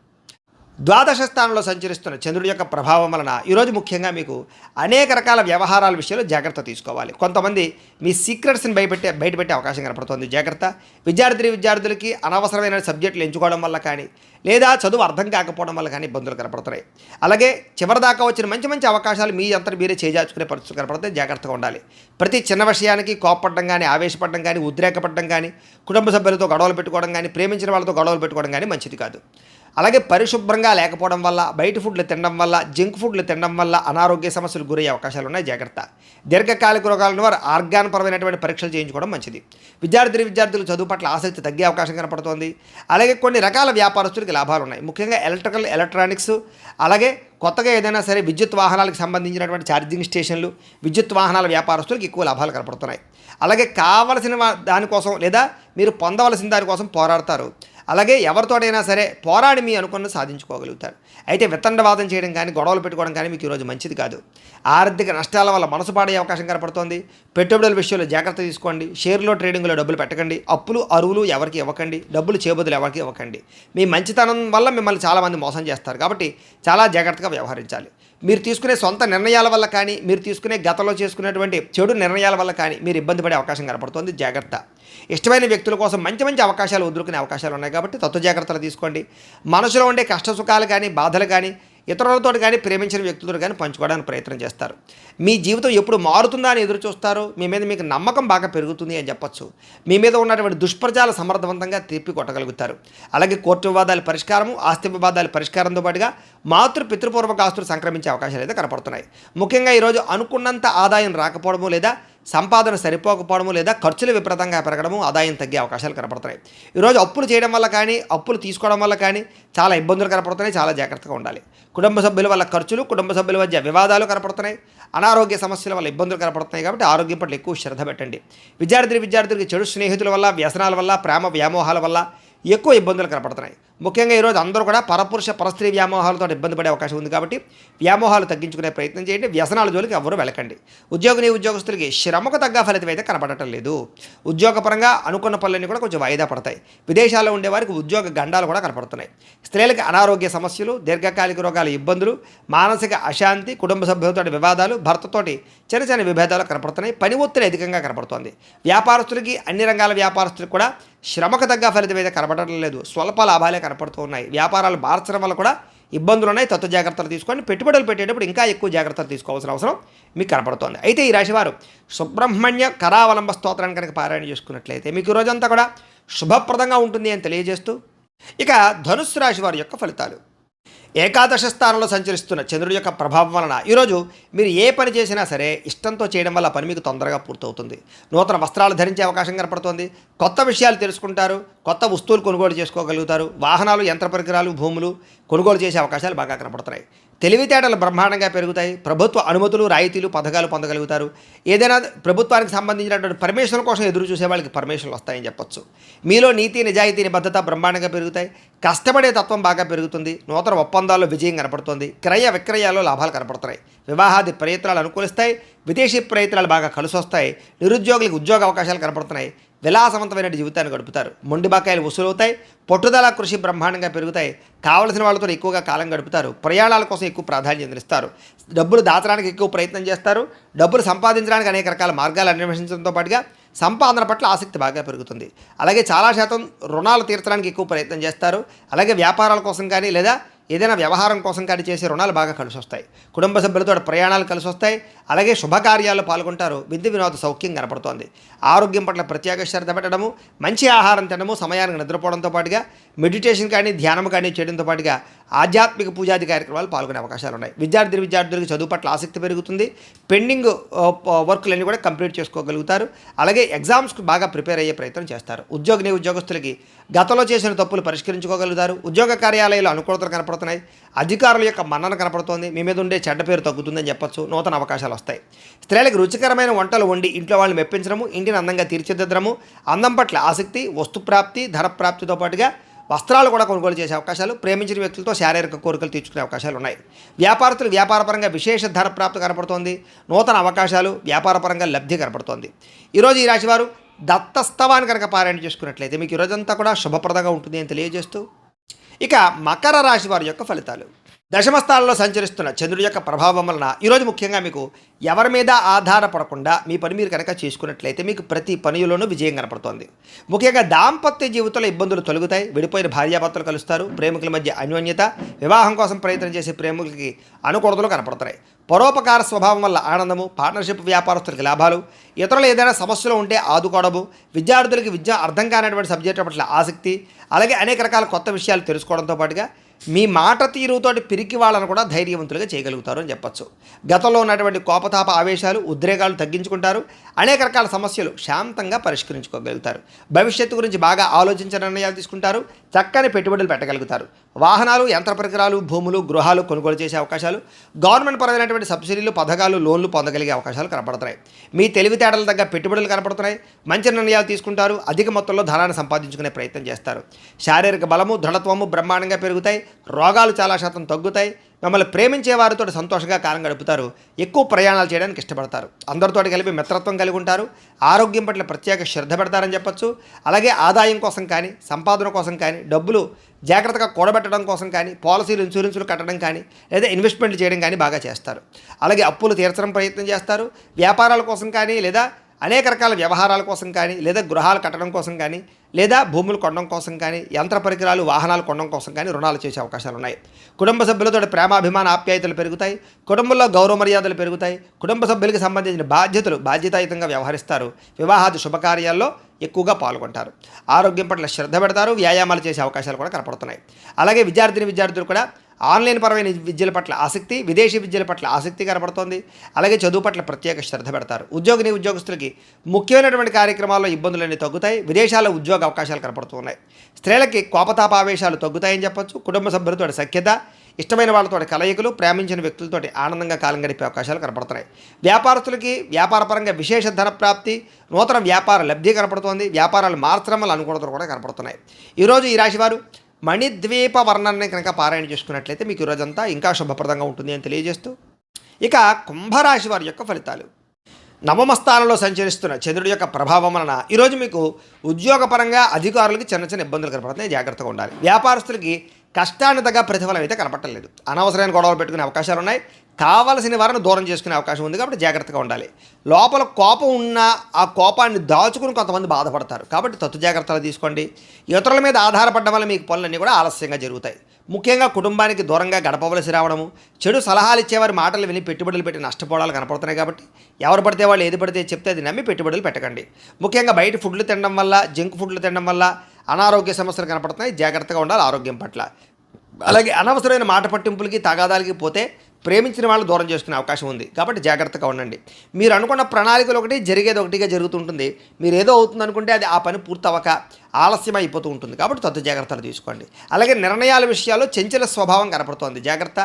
ద్వాదశ స్థానంలో సంచరిస్తున్న చంద్రుడి యొక్క ప్రభావం వలన ఈరోజు ముఖ్యంగా మీకు అనేక రకాల వ్యవహారాల విషయంలో జాగ్రత్త తీసుకోవాలి. కొంతమంది మీ సీక్రెట్స్ని బయటపెట్టే అవకాశం కనపడుతుంది. జాగ్రత్త. విద్యార్థులకి అనవసరమైన సబ్జెక్టులు ఎంచుకోవడం వల్ల కానీ, లేదా చదువు అర్థం కాకపోవడం వల్ల కానీ ఇబ్బందులు కనపడుతున్నాయి. అలాగే చివరిదాకా వచ్చిన మంచి అవకాశాలు మీ అంతా మీరే చేజార్చుకునే పరిస్థితులు కనపడతాయి. జాగ్రత్తగా ఉండాలి. ప్రతి చిన్న విషయానికి కోపపడడం కానీ, ఆవేశపడడం కానీ, ఉద్రేకపడడం కానీ, కుటుంబ సభ్యులతో గొడవలు పెట్టుకోవడం కానీ, ప్రేమించిన వాళ్ళతో గొడవలు పెట్టుకోవడం కానీ మంచిది కాదు. అలాగే పరిశుభ్రంగా లేకపోవడం వల్ల, బయట ఫుడ్లు తినడం వల్ల, జంక్ ఫుడ్లు తినడం వల్ల అనారోగ్య సమస్యలు గురయ్యే అవకాశాలు ఉన్నాయి. జాగ్రత్త. దీర్ఘకాలిక రోగాలను వారు ఆర్గాన్పరమైనటువంటి పరీక్షలు చేయించుకోవడం మంచిది. విద్యార్థులు చదువు పట్ల ఆసక్తి తగ్గే అవకాశం కనపడుతోంది. అలాగే కొన్ని రకాల వ్యాపారస్తులకి లాభాలు ఉన్నాయి. ముఖ్యంగా ఎలక్ట్రానిక్స్, అలాగే కొత్తగా ఏదైనా సరే విద్యుత్ వాహనాలకు సంబంధించినటువంటి ఛార్జింగ్ స్టేషన్లు, విద్యుత్ వాహనాల వ్యాపారస్తులకు ఎక్కువ లాభాలు కనపడుతున్నాయి. అలాగే కావలసిన దానికోసం, లేదా మీరు పొందవలసిన దానికోసం పోరాడతారు. అలాగే ఎవరితోటైనా సరే పోరాడి మీ అనుకున్నది సాధించుకోగలుగుతారు. అయితే వితండవాదం చేయడం కానీ, గొడవలు పెట్టుకోవడం కానీ మీకు ఈరోజు మంచిది కాదు. ఆర్థిక నష్టాల వల్ల మనసు పాడే అవకాశం కనపడుతోంది. పెట్టుబడుల విషయంలో జాగ్రత్త తీసుకోండి. షేర్లో, ట్రేడింగ్లో డబ్బులు పెట్టకండి. అప్పులు, అరువులు ఎవరికి ఇవ్వకండి. డబ్బులు చేబదులు ఎవరికి ఇవ్వకండి. మీ మంచితనం వల్ల మిమ్మల్ని చాలామంది మోసం చేస్తారు. కాబట్టి చాలా జాగ్రత్తగా వ్యవహరించాలి. మీరు తీసుకునే సొంత నిర్ణయాల వల్ల కానీ, మీరు తీసుకునే గతంలో చేసుకునేటువంటి చెడు నిర్ణయాల వల్ల కానీ మీరు ఇబ్బంది పడే అవకాశం కనపడుతుంది. జాగ్రత్త. ఇష్టమైన వ్యక్తుల కోసం మంచి మంచి అవకాశాలు వదులుకునే అవకాశాలు ఉన్నాయి కాబట్టి తత్వ జాగ్రత్తలు తీసుకోండి. మనసులో ఉండే కష్ట సుఖాలు కానీ, బాధలు కానీ ఇతరులతో కానీ, ప్రేమించిన వ్యక్తులతో కానీ పంచుకోవడానికి ప్రయత్నం చేస్తారు. మీ జీవితం ఎప్పుడు మారుతుందా అని ఎదురు చూస్తారు. మీ మీద మీకు నమ్మకం బాగా పెరుగుతుంది అని చెప్పొచ్చు. మీ మీద ఉన్నటువంటి దుష్ప్రచారాలు సమర్థవంతంగా తిప్పి కొట్టగలుగుతారు. అలాగే కోర్టు వివాదాల పరిష్కారము, ఆస్తి వివాదాల పరిష్కారంతో పాటుగా పితృపూర్వక ఆస్తులు సంక్రమించే అవకాశాలు అయితే కనపడుతున్నాయి. ముఖ్యంగా ఈరోజు అనుకున్నంత ఆదాయం రాకపోవడము, లేదా సంపాదన సరిపోకపోవడము, లేదా ఖర్చులు విపరీతంగా పెరగడము, ఆదాయం తగ్గే అవకాశాలు కనపడుతున్నాయి. ఈరోజు అప్పులు చేయడం వల్ల కానీ, అప్పులు తీసుకోవడం వల్ల కానీ చాలా ఇబ్బందులు కనపడుతున్నాయి. చాలా జాగ్రత్తగా ఉండాలి. కుటుంబ సభ్యుల వల్ల ఖర్చులు, కుటుంబ సభ్యుల మధ్య వివాదాలు కనపడుతున్నాయి. అనారోగ్య సమస్యల వల్ల ఇబ్బందులు కనపడుతున్నాయి కాబట్టి ఆరోగ్యం పట్ల ఎక్కువ శ్రద్ధ పెట్టండి. విద్యార్థులకి చెడు స్నేహితుల వల్ల, వ్యసనాల వల్ల, ప్రేమ వ్యామోహాల వల్ల ఎక్కువ ఇబ్బందులు కనపడుతున్నాయి. ముఖ్యంగా ఈరోజు అందరూ కూడా పరపురుష పరస్త్రీ వ్యామోహాలతో ఇబ్బంది పడే అవకాశం ఉంది కాబట్టి వ్యామోహాలు తగ్గించుకునే ప్రయత్నం చేయండి. వ్యసనాల జోలికి ఎవరు వెళ్ళకండి. ఉద్యోగస్తులకి శ్రమకు తగ్గ ఫలితం అయితే కనపడటం లేదు. ఉద్యోగపరంగా అనుకున్న పనులన్నీ కూడా కొంచెం వాయిదా పడతాయి. విదేశాల్లో ఉండేవారికి ఉద్యోగ గండాలు కూడా కనపడుతున్నాయి. స్త్రీలకు అనారోగ్య సమస్యలు, దీర్ఘకాలిక రోగాల ఇబ్బందులు, మానసిక అశాంతి, కుటుంబ సభ్యులతో వివాదాలు, భర్తతోటి చిన్న చిన్న విభేదాలు కనపడుతున్నాయి. పని ఒత్తిడి అధికంగా కనపడుతోంది. వ్యాపారస్తులకి, అన్ని రంగాల వ్యాపారస్తులకు కూడా శ్రమకు తగ్గ ఫలితం అయితే కనపడటం లేదు. స్వల్ప లాభాలే కనపడుతూ ఉన్నాయి. వ్యాపారాలు మార్చడం వల్ల కూడా ఇబ్బందులు ఉన్నాయి. తత్వ జాగ్రత్తలు తీసుకోండి. పెట్టుబడులు పెట్టేటప్పుడు ఇంకా ఎక్కువ జాగ్రత్తలు తీసుకోవాల్సిన అవసరం మీకు కనపడుతోంది. అయితే ఈ రాశివారు సుబ్రహ్మణ్య కరావలంబ స్తోత్రాన్ని కనుక పారాయణ చేసుకున్నట్లయితే మీకు రోజంతా కూడా శుభప్రదంగా ఉంటుంది అని తెలియజేస్తూ, ఇక ధనుస్సు రాశి వారి యొక్క ఫలితాలు. ఏకాదశ స్థానంలో సంచరిస్తున్న చంద్రుడి యొక్క ప్రభావం వలన ఈరోజు మీరు ఏ పని చేసినా సరే ఇష్టంతో చేయడం వల్ల పని మీకు తొందరగా పూర్తవుతుంది. నూతన వస్త్రాలు ధరించే అవకాశం కనపడుతోంది. కొత్త విషయాలు తెలుసుకుంటారు. కొత్త వస్తువులు కొనుగోలు చేసుకోగలుగుతారు. వాహనాలు, యంత్ర పరికరాలు, భూములు కొనుగోలు చేసే అవకాశాలు బాగా కనపడుతున్నాయి. తెలివితేటలు బ్రహ్మాండంగా పెరుగుతాయి. ప్రభుత్వ అనుమతులు, రాయితీలు, పథకాలు పొందగలుగుతారు. ఏదైనా ప్రభుత్వానికి సంబంధించినటువంటి పర్మిషన్ కోసం ఎదురు చూసే వాళ్ళకి పర్మిషన్లు వస్తాయని చెప్పొచ్చు. మీలో నీతి, నిజాయితీ, నిబద్ధత బ్రహ్మాండంగా పెరుగుతాయి. కష్టపడే తత్వం బాగా పెరుగుతుంది. నూతన ఒప్పందాల్లో విజయం కనపడుతుంది. క్రయ విక్రయాల్లో లాభాలు కనపడుతున్నాయి. వివాహాది ప్రయత్నాలు అనుకూలిస్తాయి. విదేశీ ప్రయత్నాలు బాగా కలిసి వస్తాయి. నిరుద్యోగులకు ఉద్యోగ అవకాశాలు కనపడుతున్నాయి. విలాసవంతమైన జీవితాన్ని గడుపుతారు. మొండి బకాయిలు వసూలవుతాయి. పట్టుదల, కృషి బ్రహ్మాండంగా పెరుగుతాయి. కావలసిన వాళ్ళతో ఎక్కువగా కాలం గడుపుతారు. ప్రయాణాల కోసం ఎక్కువ ప్రాధాన్యత ఇస్తారు. డబ్బులు దాచడానికి ఎక్కువ ప్రయత్నం చేస్తారు. డబ్బులు సంపాదించడానికి అనేక రకాల మార్గాలు అన్వేషించడంతో పాటుగా సంపాదన పట్ల ఆసక్తి బాగా పెరుగుతుంది. అలాగే చాలా శాతం రుణాలు తీర్చడానికి ఎక్కువ ప్రయత్నం చేస్తారు. అలాగే వ్యాపారాల కోసం కానీ, లేదా ఏదైనా వ్యవహారం కోసం కానీ చేసే రుణాలు బాగా కలిసి వస్తాయి. కుటుంబ సభ్యులతో ప్రయాణాలు కలిసి వస్తాయి. అలాగే శుభకార్యాల్లో పాల్గొంటారు. విద్య వినోద సౌఖ్యం కనపడుతోంది. ఆరోగ్యం పట్ల ప్రత్యేక శ్రద్ధ పెట్టడము, మంచి ఆహారం తినడము, సమయానికి నిద్రపోవడంతో పాటుగా మెడిటేషన్ కానీ, ధ్యానం కానీ చేయడంతో పాటుగా ఆధ్యాత్మిక పూజాది కార్యక్రమాలు పాల్గొనే అవకాశాలు ఉన్నాయి. విద్యార్థులకు చదువు పట్ల ఆసక్తి పెరుగుతుంది. పెండింగ్ వర్కులన్నీ కూడా కంప్లీట్ చేసుకోగలుగుతారు. అలాగే ఎగ్జామ్స్కి బాగా ప్రిపేర్ అయ్యే ప్రయత్నం చేస్తారు. ఉద్యోగస్తులకి గతంలో చేసిన తప్పులు పరిష్కరించుకోగలుగుతారు. ఉద్యోగ కార్యాలయాలు అనుకూలతలు కనపడుతున్నాయి. అధికారుల యొక్క మన్నన కనపడుతోంది. మీ మీద ఉండే చెడ్డ పేరు తగ్గుతుందని చెప్పొచ్చు. నూతన అవకాశాలు వస్తాయి. స్త్రీలకు రుచికరమైన వంటలు వండి ఇంట్లో వాళ్ళని మెప్పించడము, ఇంటిని అందంగా తీర్చిదిద్దడము, అందం పట్ల ఆసక్తి, వస్తుప్రాప్తి, ధనప్రాప్తితో పాటుగా వస్త్రాలు కూడా కొనుగోలు చేసే అవకాశాలు, ప్రేమించిన వ్యక్తులతో శారీరక కోరికలు తీర్చుకునే అవకాశాలు ఉన్నాయి. వ్యాపారస్తులు వ్యాపారపరంగా విశేష ధనప్రాప్తి కనపడుతోంది. నూతన అవకాశాలు, వ్యాపారపరంగా లబ్ధి కనపడుతోంది. ఈరోజు ఈ రాశివారు దత్తస్తవాన్ని కనుక పారాయణ చేసుకున్నట్లయితే మీకు ఈరోజంతా కూడా శుభప్రదంగా ఉంటుంది అని తెలియజేస్తూ, ఇక మకర రాశి వారి యొక్క ఫలితాలు. దశమ స్థానంలో సంచరిస్తున్న చంద్రుడి యొక్క ప్రభావం వలన ఈరోజు ముఖ్యంగా మీకు ఎవరి మీద ఆధారపడకుండా మీ పని మీరు కనుక చేసుకున్నట్లయితే మీకు ప్రతి పనిలోనూ విజయం కనపడుతోంది. ముఖ్యంగా దాంపత్య జీవితంలో ఇబ్బందులు తొలగుతాయి. విడిపోయిన భార్యాభర్తలు కలుస్తారు. ప్రేమికుల మధ్య అన్యోన్యత, వివాహం కోసం ప్రయత్నం చేసే ప్రేమికులకి అనుకూలతలు కనపడుతున్నాయి. పరోపకార స్వభావం వల్ల ఆనందము, పార్ట్నర్షిప్ వ్యాపారస్తులకి లాభాలు, ఇతరులు ఏదైనా సమస్యలు ఉంటే ఆదుకోవడము, విద్యార్థులకి విద్య అర్థం కానటువంటి సబ్జెక్టు పట్ల ఆసక్తి, అలాగే అనేక రకాల కొత్త విషయాలు తెలుసుకోవడంతో పాటుగా మీ మాట తీరుతోటి పిరికి వాళ్ళను కూడా ధైర్యవంతులుగా చేయగలుగుతారు అని చెప్పచ్చు. గతంలో ఉన్నటువంటి కోపతాప ఆవేశాలు, ఉద్రేకాలు తగ్గించుకుంటారు. అనేక రకాల సమస్యలు శాంతంగా పరిష్కరించుకోగలుగుతారు. భవిష్యత్తు గురించి బాగా ఆలోచించిన నిర్ణయాలు తీసుకుంటారు. చక్కని పెట్టుబడులు పెట్టగలుగుతారు. వాహనాలు, యంత్ర పరికరాలు, భూములు, గృహాలు కొనుగోలు చేసే అవకాశాలు, గవర్నమెంట్ పరమైనటువంటి సబ్సిడీలు, పథకాలు, లోన్లు పొందగలిగే అవకాశాలు కనపడుతున్నాయి. మీ తెలివితేటల తగ్గ పెట్టుబడులు కనపడుతున్నాయి. మంచి నిర్ణయాలు తీసుకుంటారు. అధిక మొత్తంలో ధనాన్ని సంపాదించుకునే ప్రయత్నం చేస్తారు. శారీరక బలము, దృఢత్వము బ్రహ్మాండంగా పెరుగుతాయి. రోగాలు చాలా శాతం తగ్గుతాయి. మిమ్మల్ని ప్రేమించే వారితో సంతోషంగా కాలం గడుపుతారు. ఎక్కువ ప్రయాణాలు చేయడానికి ఇష్టపడతారు. అందరితో కలిపి మిత్రత్వం కలిగి ఉంటారు. ఆరోగ్యం పట్ల ప్రత్యేక శ్రద్ధ పెడతారని చెప్పచ్చు. అలాగే ఆదాయం కోసం కానీ, సంపాదన కోసం కానీ, డబ్బులు జాగ్రత్తగా కూడబెట్టడం కోసం కానీ, పాలసీలు ఇన్సూరెన్సులు కట్టడం కానీ, లేదా ఇన్వెస్ట్మెంట్లు చేయడం కానీ బాగా చేస్తారు. అలాగే అప్పులు తీర్చడం ప్రయత్నం చేస్తారు. వ్యాపారాల కోసం కానీ, లేదా అనేక రకాల వ్యవహారాల కోసం కానీ, లేదా గృహాలు కట్టడం కోసం కానీ, లేదా భూములు కొనడం కోసం కానీ, యంత్ర పరికరాలు వాహనాలు కొనడం కోసం కానీ రుణాలు చేసే అవకాశాలు ఉన్నాయి. కుటుంబ సభ్యులతో ప్రేమాభిమాన ఆప్యాయతలు పెరుగుతాయి. కుటుంబంలో గౌరవ మర్యాదలు పెరుగుతాయి. కుటుంబ సభ్యులకు సంబంధించిన బాధ్యతలు బాధ్యతాయుతంగా వ్యవహరిస్తారు. వివాహాది శుభకార్యాల్లో ఎక్కువగా పాల్గొంటారు. ఆరోగ్యం పట్ల శ్రద్ధ పెడతారు. వ్యాయామాలు చేసే అవకాశాలు కూడా కనపడుతున్నాయి. అలాగే విద్యార్థులు కూడా ఆన్లైన్ పరమైన విద్యల పట్ల ఆసక్తి, విదేశీ విద్యల పట్ల ఆసక్తి కనబడుతోంది. అలాగే చదువు పట్ల ప్రత్యేక శ్రద్ధ పెడతారు. ఉద్యోగస్తులకి ముఖ్యమైనటువంటి కార్యక్రమాల్లో ఇబ్బందులన్నీ తగ్గుతాయి. విదేశాల్లో ఉద్యోగ అవకాశాలు కనపడుతున్నాయి. స్త్రీలకి కోపతాపావేశాలు తగ్గుతాయని చెప్పొచ్చు. కుటుంబ సభ్యులతో సఖ్యత, ఇష్టమైన వాళ్ళతో కలయికలు, ప్రేమించిన వ్యక్తులతో ఆనందంగా కాలం గడిపే అవకాశాలు కనపడుతున్నాయి. వ్యాపారస్తులకి వ్యాపారపరంగా విశేష ధన ప్రాప్తి, నూతన వ్యాపార లబ్ధి కనపడుతోంది. వ్యాపారాలు మార్చడం వల్ల అనుకూలతలు కూడా కనపడుతున్నాయి. ఈరోజు ఈ రాశివారు మణిద్వీప వర్ణాన్ని కనుక పారాయణ చేసుకున్నట్లయితే మీకు ఈరోజంతా ఇంకా శుభప్రదంగా ఉంటుంది అని తెలియజేస్తూ, ఇక కుంభరాశి వారి యొక్క ఫలితాలు. నవమ స్థానంలో సంచరిస్తున్న చంద్రుడి యొక్క ప్రభావం వలన ఈరోజు మీకు ఉద్యోగపరంగా అధికారులకి చిన్న చిన్న ఇబ్బందులు కనపడుతున్నాయి. జాగ్రత్తగా ఉండాలి. వ్యాపారస్తులకి కష్టాన్ని తగ్గ ప్రతిఫలం అయితే కనపట్టలేదు. అనవసరమైన గొడవలు పెట్టుకునే అవకాశాలు ఉన్నాయి. కావలసిన వారిని దూరం చేసుకునే అవకాశం ఉంది. కాబట్టి జాగ్రత్తగా ఉండాలి. లోపల కోపం ఉన్నా ఆ కోపాన్ని దాచుకుని కొంతమంది బాధపడతారు. కాబట్టి తత్తు జాగ్రత్తలు తీసుకోండి. ఇతరుల మీద ఆధారపడడం వల్ల మీకు పనులన్నీ కూడా ఆలస్యంగా జరుగుతాయి. ముఖ్యంగా కుటుంబానికి దూరంగా గడపవలసి రావడము, చెడు సలహాలు ఇచ్చేవారి మాటలు విని పెట్టుబడులు పెట్టి నష్టపోవడాలు కనపడుతున్నాయి. కాబట్టి ఎవరు పడితే వాళ్ళు ఏది పడితే చెప్తే అది నమ్మి పెట్టుబడులు పెట్టకండి. ముఖ్యంగా బయట ఫుడ్లు తినడం వల్ల, జంక్ ఫుడ్లు తినడం వల్ల అనారోగ్య సమస్యలు కనపడుతున్నాయి. జాగ్రత్తగా ఉండాలి ఆరోగ్యం పట్ల. అలాగే అనవసరమైన మాట పట్టింపులకి, తగాదాలకి పోతే ప్రేమించిన వాళ్ళు దూరం చేసుకునే అవకాశం ఉంది. కాబట్టి జాగ్రత్తగా ఉండండి. మీరు అనుకున్న ప్రణాళికలు ఒకటి, జరిగేది ఒకటిగా జరుగుతుంటుంది. మీరు ఏదో అవుతుంది అనుకుంటే అది ఆ పని పూర్తవక ఆలస్యం అయిపోతూ ఉంటుంది. కాబట్టి తత్తు జాగ్రత్తలు తీసుకోండి. అలాగే నిర్ణయాల విషయాల్లో చంచల స్వభావం కనపడుతోంది. జాగ్రత్త.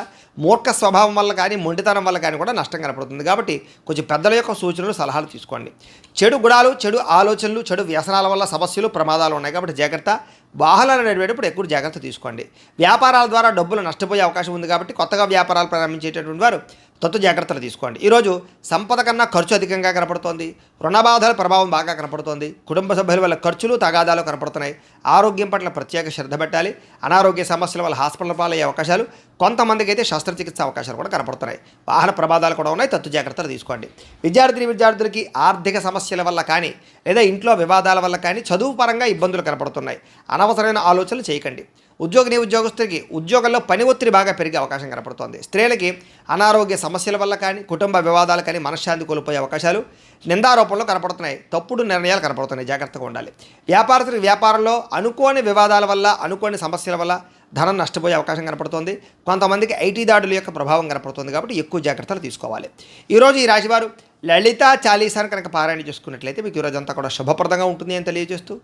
మూర్ఖ స్వభావం వల్ల కానీ, మొండితనం వల్ల కానీ కూడా నష్టం కనపడుతుంది. కాబట్టి కొంచెం పెద్దల యొక్క సూచనలు, సలహాలు తీసుకోండి. చెడు గుణాలు, చెడు ఆలోచనలు, చెడు వ్యసనాల వల్ల సమస్యలు, ప్రమాదాలు ఉన్నాయి. కాబట్టి జాగ్రత్త. వాహనాలు నడిపేటప్పుడు ఎక్కువ జాగ్రత్త తీసుకోండి. వ్యాపారాల ద్వారా డబ్బులు నష్టపోయే అవకాశం ఉంది. కాబట్టి కొత్తగా వ్యాపారాలు ప్రారంభించేటటువంటి వారు తత్తు జాగ్రత్తలు తీసుకోండి. ఈరోజు సంపద కన్నా ఖర్చు అధికంగా కనపడుతోంది. రుణబాధల ప్రభావం బాగా కనపడుతోంది. కుటుంబ సభ్యుల వల్ల ఖర్చులు, తగాదాలు కనపడుతున్నాయి. ఆరోగ్యం పట్ల ప్రత్యేక శ్రద్ధ పెట్టాలి. అనారోగ్య సమస్యల వల్ల హాస్పిటల్ పాలయ్యే అవకాశాలు, కొంతమందికి అయితే శస్త్రచికిత్స అవకాశాలు కూడా కనపడుతున్నాయి. వాహన ప్రమాదాలు కూడా ఉన్నాయి. తత్తు జాగ్రత్తలు తీసుకోండి. విద్యార్థులకి ఆర్థిక సమస్యల వల్ల కానీ, లేదా ఇంట్లో వివాదాల వల్ల కానీ చదువు పరంగా ఇబ్బందులు కనపడుతున్నాయి. అనవసరమైన ఆలోచనలు చేయకండి. ఉద్యోగస్తులకి ఉద్యోగంలో పని ఒత్తిడి బాగా పెరిగే అవకాశం కనపడుతోంది. స్త్రీలకి అనారోగ్య సమస్యల వల్ల కానీ, కుటుంబ వివాదాలు కానీ మనశ్శాంతి కోల్పోయే అవకాశాలు, నిందారోపణలు కనపడుతున్నాయి. తప్పుడు నిర్ణయాలు కనపడుతున్నాయి. జాగ్రత్తగా ఉండాలి. వ్యాపారస్తులకి వ్యాపారంలో అనుకోని వివాదాల వల్ల, అనుకోని సమస్యల వల్ల ధనం నష్టపోయే అవకాశం కనపడుతోంది. కొంతమందికి ఐటీ దాడుల యొక్క ప్రభావం కనపడుతుంది. కాబట్టి ఎక్కువ జాగ్రత్తలు తీసుకోవాలి. ఈరోజు ఈ రాశివారు లలితా చాలీసాను కనుక పారాయణ చేసుకున్నట్లయితే మీకు ఈరోజంతా కూడా శుభప్రదంగా ఉంటుంది అని తెలియజేస్తూ,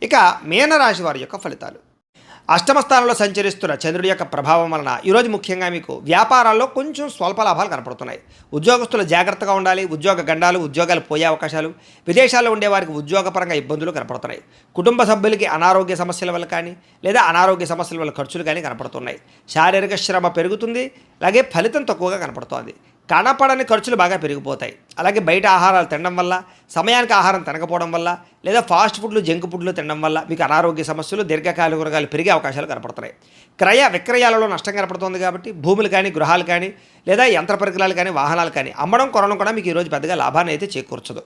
ఇక మీనరాశి వారి యొక్క ఫలితాలు. అష్టమ స్థానంలో సంచరిస్తున్న చంద్రుడి యొక్క ప్రభావం వలన ఈరోజు ముఖ్యంగా మీకు వ్యాపారాల్లో కొంచెం స్వల్ప లాభాలు కనపడుతున్నాయి. ఉద్యోగస్తులు జాగ్రత్తగా ఉండాలి. ఉద్యోగ గండాలు, ఉద్యోగాలు పోయే అవకాశాలు, విదేశాల్లో ఉండే వారికి ఉద్యోగపరంగా ఇబ్బందులు కనపడుతున్నాయి. కుటుంబ సభ్యులకి అనారోగ్య సమస్యల వల్ల కానీ, లేదా అనారోగ్య సమస్యల వల్ల ఖర్చులు కానీ కనపడుతున్నాయి. శారీరక శ్రమ పెరుగుతుంది. అలాగే ఫలితం తక్కువగా కనపడుతోంది. కనపడని ఖర్చులు బాగా పెరిగిపోతాయి. అలాగే బయట ఆహారాలు తినడం వల్ల, సమయానికి ఆహారం తినకపోవడం వల్ల, లేదా ఫాస్ట్ ఫుడ్లు, జంక్ ఫుడ్లు తినడం వల్ల మీకు అనారోగ్య సమస్యలు, దీర్ఘకాలిక రోగాలు పెరిగే అవకాశాలు కనపడుతున్నాయి. క్రయ విక్రయాలలో నష్టం కనపడుతుంది. కాబట్టి భూములు కానీ, గృహాలు కానీ, లేదా యంత్ర పరికరాలు కానీ, వాహనాలు కానీ అమ్మడం, కొనడం కూడా మీకు ఈరోజు పెద్దగా లాభాన్ని అయితే చేకూర్చదు.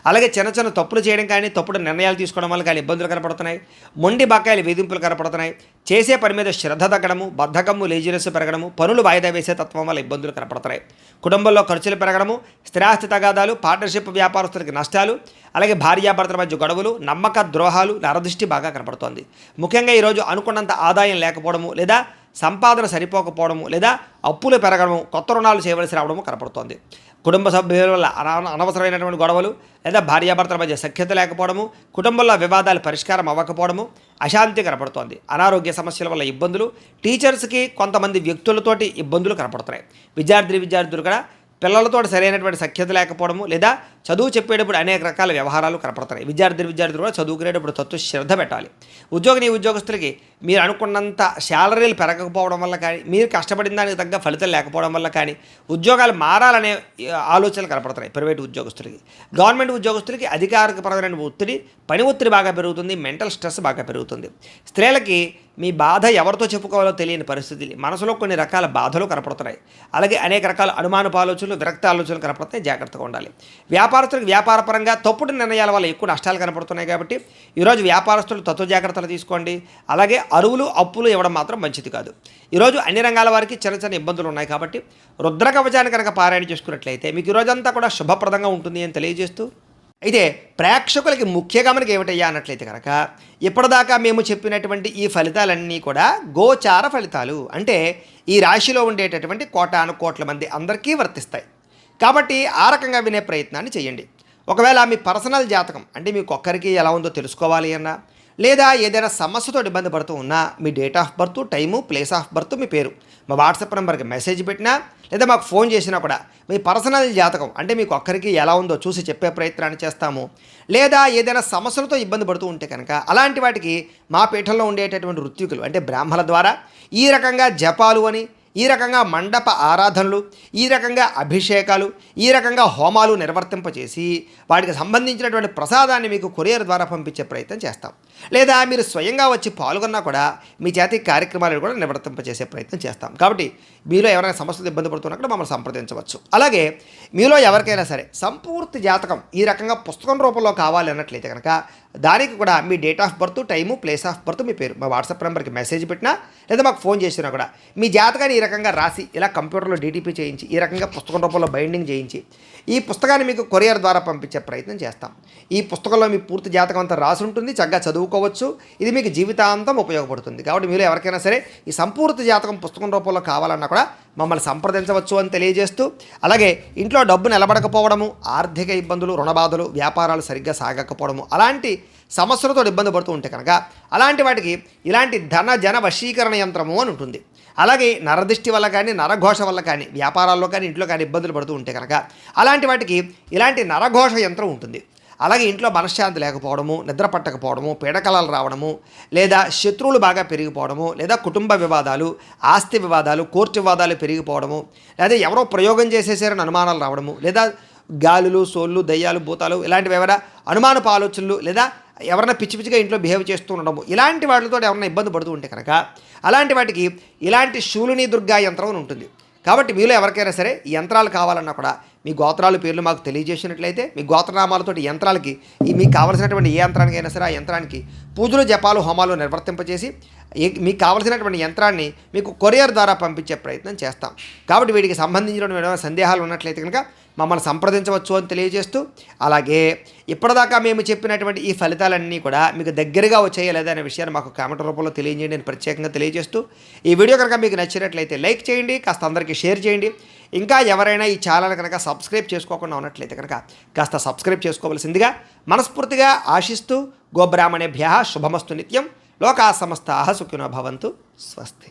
అలాగే చిన్న చిన్న తప్పులు చేయడం కానీ, తప్పుడు నిర్ణయాలు తీసుకోవడం వల్ల కానీ ఇబ్బందులు కనపడుతున్నాయి. మొండి బకాయిలు, వేధింపులు కనపడుతున్నాయి. చేసే పని మీద శ్రద్ధ తగ్గడము, బద్ధకము, లేజినెస్ పెరగడము, పనులు వాయిదా వేసే తత్వం వల్ల ఇబ్బందులు కనపడుతున్నాయి. కుటుంబంలో ఖర్చులు పెరగడము, స్థిరాస్తి తగాదాలు, పార్ట్నర్షిప్ వ్యాపారస్తులకి నష్టాలు, అలాగే భార్యాభర్తల మధ్య గొడవలు, నమ్మక ద్రోహాలు, నరదృష్టి బాగా కనపడుతోంది. ముఖ్యంగా ఈరోజు అనుకున్నంత ఆదాయం లేకపోవడము, లేదా సంపాదన సరిపోకపోవడము, లేదా అప్పులు పెరగడము, కొత్త రుణాలు చేయవలసి రావడము కనపడుతోంది. కుటుంబ సభ్యుల వల్ల అనవసరమైనటువంటి గొడవలు, లేదా భార్యాభర్తల మధ్య సఖ్యత లేకపోవడము, కుటుంబంలో వివాదాలు పరిష్కారం అవ్వకపోవడము, అశాంతి కనపడుతోంది. అనారోగ్య సమస్యల వల్ల ఇబ్బందులు, టీచర్స్కి కొంతమంది వ్యక్తులతోటి ఇబ్బందులు కనపడుతున్నాయి. విద్యార్థులు కూడా పిల్లలతో సరైనటువంటి సఖ్యత లేకపోవడము, లేదా చదువు చెప్పేటప్పుడు అనేక రకాల వ్యవహారాలు కనపడుతున్నాయి. విద్యార్థులు కూడా చదువుకునేటప్పుడు శ్రద్ధ పెట్టాలి. ఉద్యోగస్తులకి మీరు అనుకున్నంత శాలరీలు పెరగకపోవడం వల్ల కానీ, మీరు కష్టపడిన దానికి తగ్గ ఫలితం లేకపోవడం వల్ల కానీ, ఉద్యోగాలు మారాలనే ఆలోచనలు కనపడుతున్నాయి. ప్రైవేటు ఉద్యోగస్తులకి, గవర్నమెంట్ ఉద్యోగస్తులకి అధికారికపరమైన ఒత్తిడి, పని ఒత్తిడి బాగా పెరుగుతుంది, మెంటల్ స్ట్రెస్ బాగా పెరుగుతుంది. స్త్రీలకి మీ బాధ ఎవరితో చెప్పుకోవాలో తెలియని పరిస్థితి, మనసులో కొన్ని రకాల బాధలు కనపడుతున్నాయి. అలాగే అనేక రకాల అనుమానపు ఆలోచనలు, విరక్త ఆలోచనలు కనపడుతున్నాయి. జాగ్రత్తగా ఉండాలి. వ్యాపారస్తులకు వ్యాపారపరంగా తప్పుడు నిర్ణయాల వల్ల ఎక్కువ నష్టాలు కనపడుతున్నాయి కాబట్టి ఈరోజు వ్యాపారస్తులు తత్వ జాగ్రత్తలు తీసుకోండి. అలాగే అరువులు అప్పులు ఇవ్వడం మాత్రం మంచిది కాదు. ఈరోజు అన్ని రంగాల వారికి చిన్న చిన్న ఇబ్బందులు ఉన్నాయి కాబట్టి రుద్ర కవచాన్ని కనుక పారాయణ చేసుకున్నట్లయితే మీకు ఈరోజంతా కూడా శుభప్రదంగా ఉంటుంది అని తెలియజేస్తూ, అయితే ప్రేక్షకులకి ముఖ్య గమనిక ఏమిటయ్యా అన్నట్లయితే కనుక ఇప్పటిదాకా మేము చెప్పినటువంటి ఈ ఫలితాలన్నీ కూడా గోచార ఫలితాలు, అంటే ఈ రాశిలో ఉండేటటువంటి కోటాను కోట్ల మంది అందరికీ వర్తిస్తాయి. కాబట్టి ఆ రకంగా వినే ప్రయత్నాన్ని చేయండి. ఒకవేళ మీ పర్సనల్ జాతకం అంటే మీకు ఒక్కరికి ఎలా ఉందో తెలుసుకోవాలి అన్నా, లేదా ఏదైనా సమస్యతో ఇబ్బంది పడుతూ ఉన్నా మీ date of birth, time, place of birth, మీ పేరు మా వాట్సాప్ నెంబర్కి మెసేజ్ పెట్టినా లేదా మాకు ఫోన్ చేసినా కూడా మీ పర్సనల్ జాతకం అంటే మీకు ఒక్కరికి ఎలా ఉందో చూసి చెప్పే ప్రయత్నాన్ని చేస్తాము. లేదా ఏదైనా సమస్యలతో ఇబ్బంది పడుతూ ఉంటే కనుక అలాంటి వాటికి మా పీఠంలో ఉండేటటువంటి ఋత్వికులు అంటే బ్రాహ్మణుల ద్వారా ఈ రకంగా జపాలు అని, ఈ రకంగా మండప ఆరాధనలు, ఈ రకంగా అభిషేకాలు, ఈ రకంగా హోమాలు నిర్వర్తింపచేసి వాటికి సంబంధించినటువంటి ప్రసాదాన్ని మీకు కొరియర్ ద్వారా పంపించే ప్రయత్నం చేస్తాం. లేదా మీరు స్వయంగా వచ్చి పాల్గొన్నా కూడా మీ చేతి కార్యక్రమాలను కూడా నిర్వర్తింపచేసే ప్రయత్నం చేస్తాం. కాబట్టి మీలో ఎవరైనా సమస్యలు ఇబ్బంది పడుతున్నప్పుడు మమ్మల్ని సంప్రదించవచ్చు. అలాగే మీలో ఎవరికైనా సరే సంపూర్తి జాతకం ఈ రకంగా పుస్తకం రూపంలో కావాలి అన్నట్లయితే కనుక దానికి కూడా మీ date of birth, time, place of birth, మీ పేరు మా వాట్సాప్ నెంబర్కి మెసేజ్ పెట్టినా లేదా మాకు ఫోన్ చేసినా కూడా మీ జాతకాన్ని ఈ రకంగా రాసి ఇలా కంప్యూటర్లో డీటీపీ చేయించి ఈ రకంగా పుస్తకం రూపంలో బైండింగ్ చేయించి ఈ పుస్తకాన్ని మీకు కొరియర్ ద్వారా పంపించే ప్రయత్నం చేస్తాం. ఈ పుస్తకంలో మీ పూర్తి జాతకం అంతా రాసి ఉంటుంది, చక్కగా చదువుకోవచ్చు. ఇది మీకు జీవితాంతం ఉపయోగపడుతుంది. కాబట్టి మీరు ఎవరికైనా సరే ఈ సంపూర్తి జాతకం పుస్తకం రూపంలో కావాలన్నా కూడా మమ్మల్ని సంప్రదించవచ్చు అని తెలియజేస్తూ, అలాగే ఇంట్లో డబ్బు నిలబడకపోవడము, ఆర్థిక ఇబ్బందులు, రుణబాధలు, వ్యాపారాలు సరిగ్గా సాగకపోవడము అలాంటి సమస్యలతో ఇబ్బంది పడుతూ ఉంటే కనుక అలాంటి వాటికి ఇలాంటి ధన జన వశీకరణ యంత్రము అని ఉంటుంది. అలాగే నరదృష్టి వల్ల కానీ, నరఘోష వల్ల కానీ, వ్యాపారాల్లో కానీ, ఇంట్లో కానీ ఇబ్బందులు పడుతూ ఉంటే కనుక అలాంటి వాటికి ఇలాంటి నరఘోష యంత్రం ఉంటుంది. అలాగే ఇంట్లో మనశ్శాంతి లేకపోవడము, నిద్ర పట్టకపోవడము, పీడకలాలు రావడము, లేదా శత్రువులు బాగా పెరిగిపోవడము, లేదా కుటుంబ వివాదాలు, ఆస్తి వివాదాలు, కోర్టు వివాదాలు పెరిగిపోవడము, లేదా ఎవరో ప్రయోగం చేసేసారని అనుమానాలు రావడము, లేదా గాలులు, సోళ్ళు, దయ్యాలు, భూతాలు ఇలాంటివి ఎవరైనా అనుమానపు ఆలోచనలు, లేదా ఎవరైనా పిచ్చి పిచ్చిగా ఇంట్లో బిహేవ్ చేస్తూ ఉండడము ఇలాంటి వాటితో ఎవరైనా ఇబ్బంది పడుతూ ఉంటే కనుక అలాంటి వాటికి ఇలాంటి శూలిని దుర్గా యంత్రం అని ఉంటుంది. కాబట్టి మీలో ఎవరికైనా సరే ఈ యంత్రాలు కావాలన్నా కూడా మీ గోత్రాల పేర్లు మాకు తెలియజేసినట్లయితే మీ గోత్రనామాలతోటి యంత్రాలకి మీకు కావలసినటువంటి ఏ యంత్రానికైనా సరే ఆ యంత్రానికి పూజలు, జపాలు, హోమాలు నిర్వర్తింపచేసి మీకు కావలసినటువంటి యంత్రాన్ని మీకు కొరియర్ ద్వారా పంపించే ప్రయత్నం చేస్తాం. కాబట్టి వీటికి సంబంధించిన సందేహాలు ఉన్నట్లయితే కనుక మమ్మల్ని సంప్రదించవచ్చు అని తెలియజేస్తూ, అలాగే ఇప్పటిదాకా మేము చెప్పినటువంటి ఈ ఫలితాలన్నీ కూడా మీకు దగ్గరగా వచ్చాయా లేదా అనే విషయాన్ని మాకు కామెంట్ రూపంలో తెలియజేయండి అని ప్రత్యేకంగా తెలియజేస్తూ, ఈ వీడియో కనుక మీకు నచ్చినట్లయితే లైక్ చేయండి, కాస్త అందరికీ షేర్ చేయండి. ఇంకా ఎవరైనా ఈ ఛానల్ కనుక సబ్స్క్రైబ్ చేసుకోకుండా ఉన్నట్లయితే కనుక కాస్త సబ్స్క్రైబ్ చేసుకోవాల్సిందిగా మనస్ఫూర్తిగా ఆశిస్తూ, గోబ్రాహ్మణేభ్యః శుభమస్తు నిత్యం, లోకా సమస్తాః సుఖినో భవంతు, స్వస్తి.